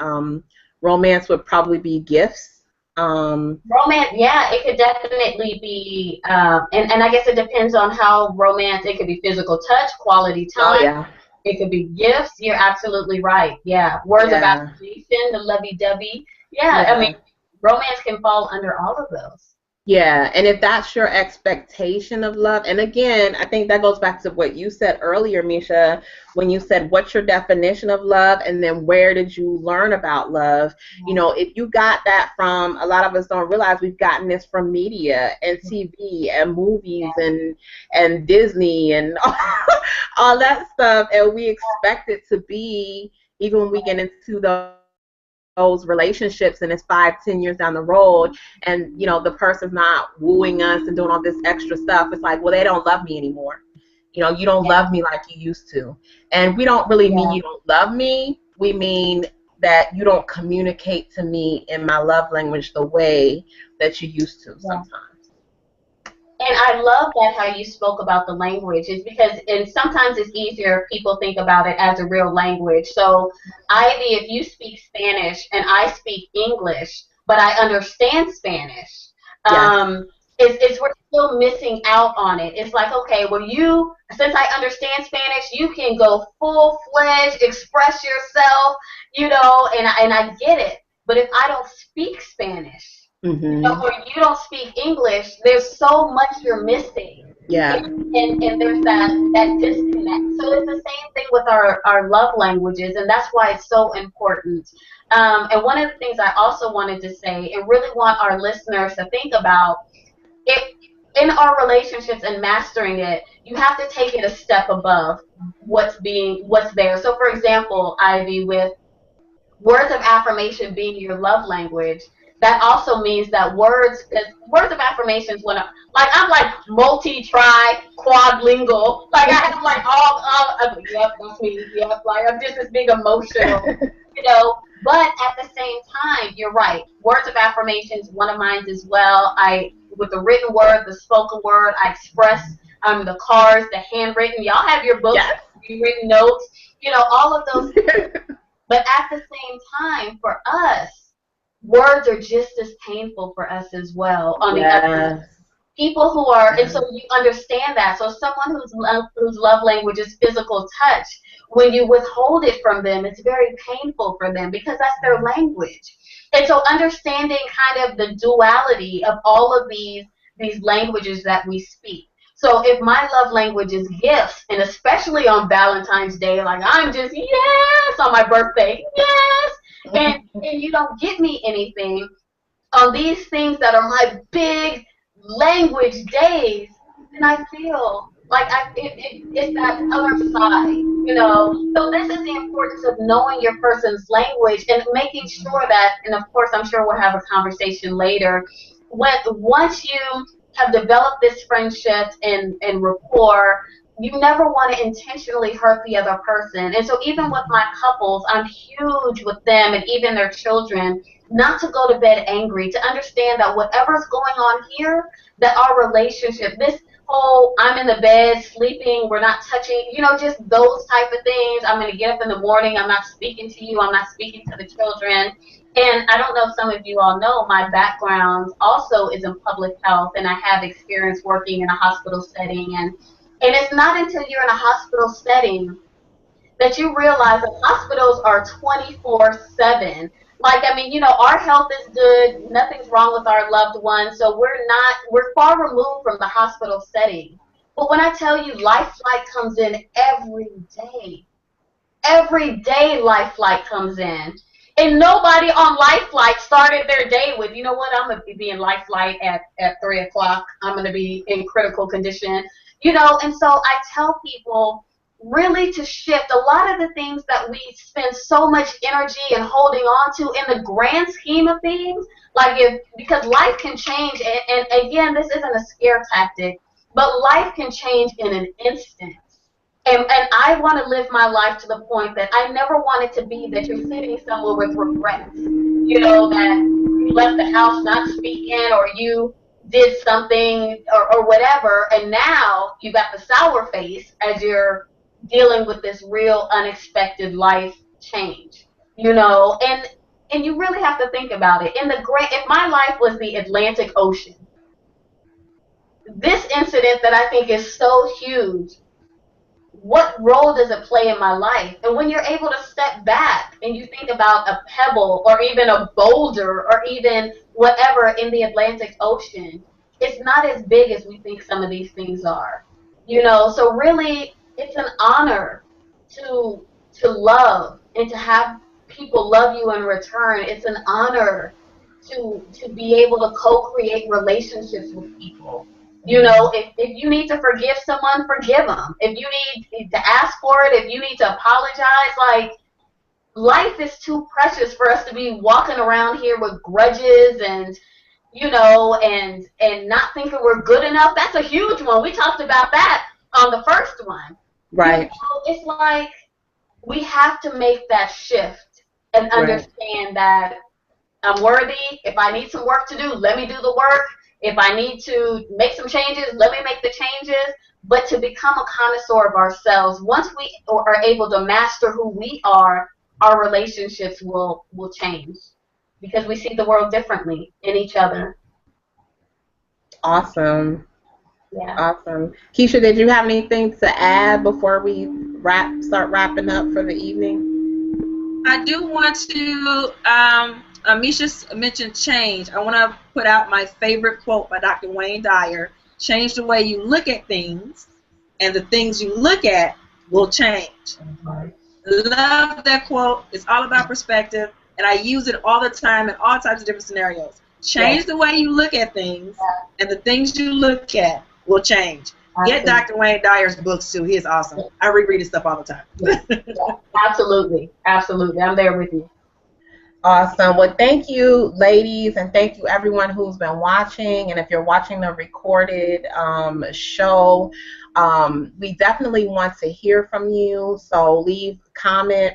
S3: romance would probably be gifts.
S2: Romance, yeah, it could definitely be, and I guess it depends on how romance. It could be physical touch, quality time.
S3: Oh, yeah.
S2: It could be gifts. You're absolutely right. Yeah, words of affirmation, the lovey-dovey. Yeah, I mean, romance can fall under all of those.
S3: Yeah, and if that's your expectation of love, and again, I think that goes back to what you said earlier, Misha, when you said what's your definition of love, and then where did you learn about love? You know, if you got that from, a lot of us don't realize we've gotten this from media and TV and movies and Disney and all that stuff, and we expect it to be, even when we get into those relationships and it's 5, 10 years down the road, and you know the person's not wooing us and doing all this extra stuff. It's like, well, they don't love me anymore. You know, you don't love me like you used to. And we don't really mean you don't love me. We mean that you don't communicate to me in my love language the way that you used to sometimes.
S2: And I love that how you spoke about the language is because, and sometimes it's easier if people think about it as a real language. So, Ivy, if you speak Spanish and I speak English, but I understand Spanish,
S3: Yes.
S2: it's we're still missing out on it. It's like, okay, well, you, since I understand Spanish, you can go full-fledged, express yourself, and I get it. But if I don't speak Spanish,
S3: Mm-hmm.
S2: or you don't speak English, there's so much you're missing.
S3: Yeah.
S2: And there's that disconnect. So it's the same thing with our love languages, and that's why it's so important. And one of the things I also wanted to say, and really want our listeners to think about, if in our relationships and mastering it, you have to take it a step above what's there. So for example, Ivy, with words of affirmation being your love language, that also means that words of affirmations, when like I'm like multi-tri quadlingual, like I have like yep, that's me, yep, like I'm just this big emotional, but at the same time, you're right, words of affirmations, one of mine as well. I, with the written word, the spoken word, I express the cards, the handwritten, y'all have your books,
S3: Yes.
S2: written notes, all of those things. But at the same time, for us, words are just as painful for us as well. On the other hand,
S3: Yes.
S2: people who are, and so you understand that. So someone whose love language is physical touch, when you withhold it from them, it's very painful for them because that's their language. And so understanding kind of the duality of all of these languages that we speak. So if my love language is gifts, and especially on Valentine's Day, like I'm just yes on my birthday, yes, and you don't give me anything on these things that are my big language days, then I feel like it's that other side. So this is the importance of knowing your person's language and making sure that, and of course, I'm sure we'll have a conversation later. Once you have developed this friendship and rapport, you never want to intentionally hurt the other person. And so even with my couples, I'm huge with them and even their children, not to go to bed angry, to understand that whatever's going on here, that our relationship, this whole I'm in the bed sleeping, we're not touching, just those type of things. I'm going to get up in the morning, I'm not speaking to you, I'm not speaking to the children. And I don't know if some of you all know, my background also is in public health, and I have experience working in a hospital setting. And it's not until you're in a hospital setting that you realize that hospitals are 24/7. Like, I mean, our health is good, nothing's wrong with our loved ones, so we're far removed from the hospital setting. But when I tell you life flight comes in every day life flight comes in. And nobody on life flight started their day with, you know what, I'm going to be in life flight at 3 o'clock. I'm going to be in critical condition. And so I tell people really to shift a lot of the things that we spend so much energy and holding on to in the grand scheme of things, because life can change, and again, this isn't a scare tactic, but life can change in an instant. And I want to live my life to the point that I never want it to be that you're sitting somewhere with regrets, that you left the house not speaking, or you did something, or whatever, and now you got the sour face as you're dealing with this real unexpected life change, and you really have to think about it. If my life was the Atlantic Ocean, this incident that I think is so huge, what role does it play in my life? And when you're able to step back and you think about a pebble or even a boulder or even whatever in the Atlantic Ocean, it's not as big as we think some of these things are. You know, so really it's an honor to love and to have people love you in return. It's an honor to be able to co-create relationships with people. You know, if you need to forgive someone, forgive them. If you need to ask for it, if you need to apologize, like, life is too precious for us to be walking around here with grudges and, you know, and not thinking we're good enough. That's a huge one. We talked about that on the first one.
S3: Right.
S2: You know, it's like we have to make that shift and understand that I'm worthy. If I need some work to do, let me do the work. If I need to make some changes, let me make the changes. But to become a connoisseur of ourselves, once we are able to master who we are, our relationships will change because we see the world differently in each other.
S3: Awesome.
S2: Yeah.
S3: Awesome. Keisha, did you have anything to add before we start wrapping up for the evening?
S1: I do want to, Misha mentioned change. I want to put out my favorite quote by Dr. Wayne Dyer. Change the way you look at things, and the things you look at will change. Love that quote. It's all about perspective, and I use it all the time in all types of different scenarios. Change the way you look at things, and the things you look at will change. Get Dr. Wayne Dyer's books, too. He is awesome. I reread his stuff all the time.
S2: Absolutely. Absolutely. I'm there with you.
S3: Awesome. Well, thank you, ladies, and thank you, everyone who's been watching. And if you're watching the recorded show, we definitely want to hear from you. So leave a comment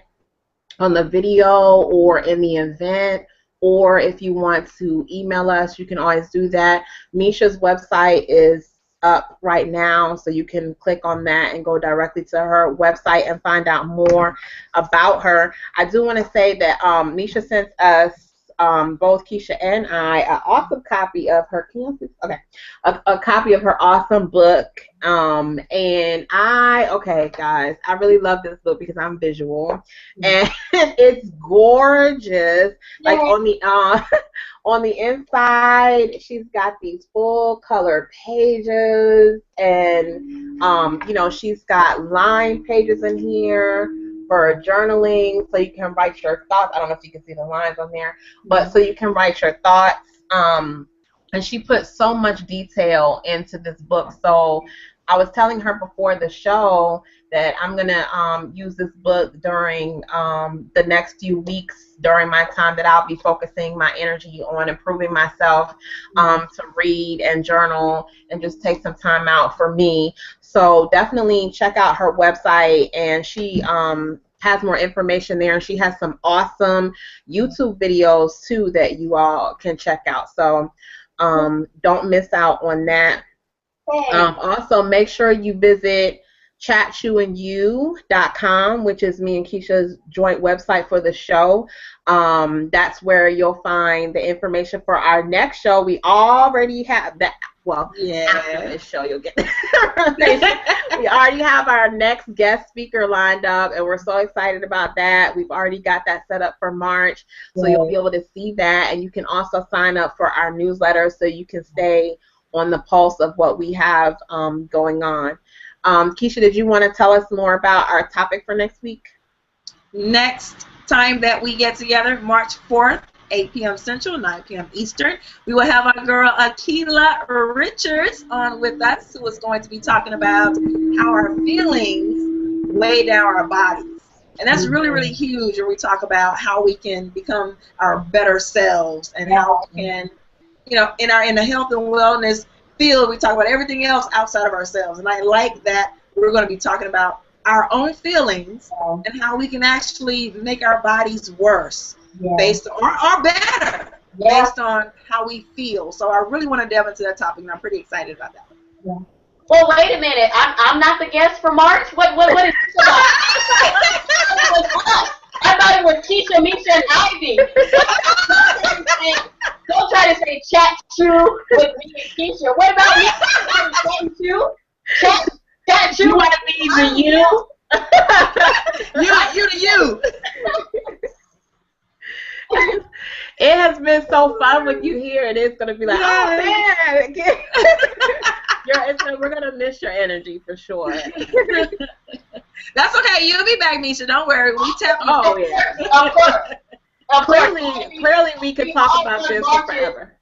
S3: on the video or in the event, or if you want to email us, you can always do that. Misha's website is up right now, so you can click on that and go directly to her website and find out more about her. I do want to say that Misha sent us, both Keisha and I, an awesome copy of her a copy of her awesome book. And okay, guys, I really love this book because I'm visual, and it's gorgeous. Like on the inside, she's got these full color pages, and you know, she's got line pages in here for journaling, so you can write your thoughts. I don't know if you can see the lines on there, but so you can write your thoughts. And she put so much detail into this book. So I was telling her before the show that I'm going to use this book during the next few weeks during my time that I'll be focusing my energy on improving myself, to read and journal and just take some time out for me. So definitely check out her website, and she has more information there, and she has some awesome YouTube videos too that you all can check out. So don't miss out on that. Also, make sure you visit chatchewindyou.com, which is me and Keisha's joint website for the show. That's where you'll find the information for our next show. We already have that. Well, after this show, you'll get we already have our next guest speaker lined up, and we're so excited about that. We've already got that set up for March, so you'll be able to see that, and you can also sign up for our newsletter so you can stay on the pulse of what we have going on. Keisha, did you want to tell us more about our topic for next week?
S1: Next time that we get together, March 4th, 8 p.m. Central, 9 p.m. Eastern, we will have our girl Akila Richards on with us, who is going to be talking about how our feelings weigh down our bodies. And that's really, really huge when we talk about how we can become our better selves, and how we can, you know, in the health and wellness field, we talk about everything else outside of ourselves. And I like that we're going to be talking about our own feelings and how we can actually make our bodies worse based on, or better based on how we feel. So I really want to delve into that topic, and I'm pretty excited about that.
S2: Well, wait a minute. I'm not the guest for March? What is this about? I thought it was Keisha, Misha, and Ivy. Don't try to say chat chew with me and Keisha. What about me? Chat chew? Chat chew want to be the you?
S1: You to you.
S3: It has been so fun with you here. It is going to be like, oh, man. We're going to miss your energy for sure.
S1: That's okay. You'll be back, Misha. Don't worry. We tell you.
S3: Oh, yeah. Clearly, we could talk about this forever.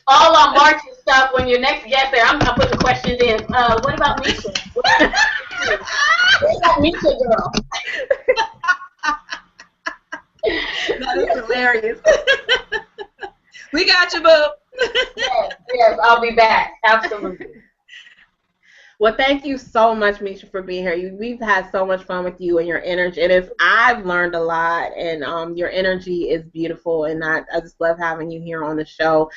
S2: All our marching stuff. When your next guest there, I'm gonna put the questions in. What about Misha? What about Misha, girl?
S1: That is hilarious. We got you, boo.
S2: Yes, I'll be back. Absolutely.
S3: Well, thank you so much, Misha, for being here. We've had so much fun with you and your energy. I've learned a lot, and your energy is beautiful, and I just love having you here on the show.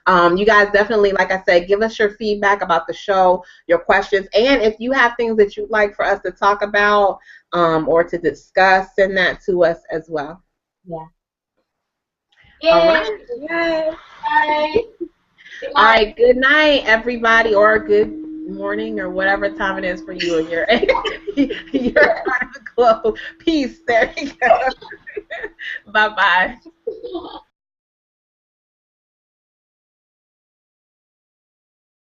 S3: You guys definitely, like I said, give us your feedback about the show, your questions, and if you have things that you'd like for us to talk about or to discuss, send that to us as well.
S2: Yeah.
S3: All right.
S2: Yay.
S3: Bye. All right. Good night, everybody, or good morning, or whatever time it is for you and your part of the globe. Peace. There you go. Bye-bye.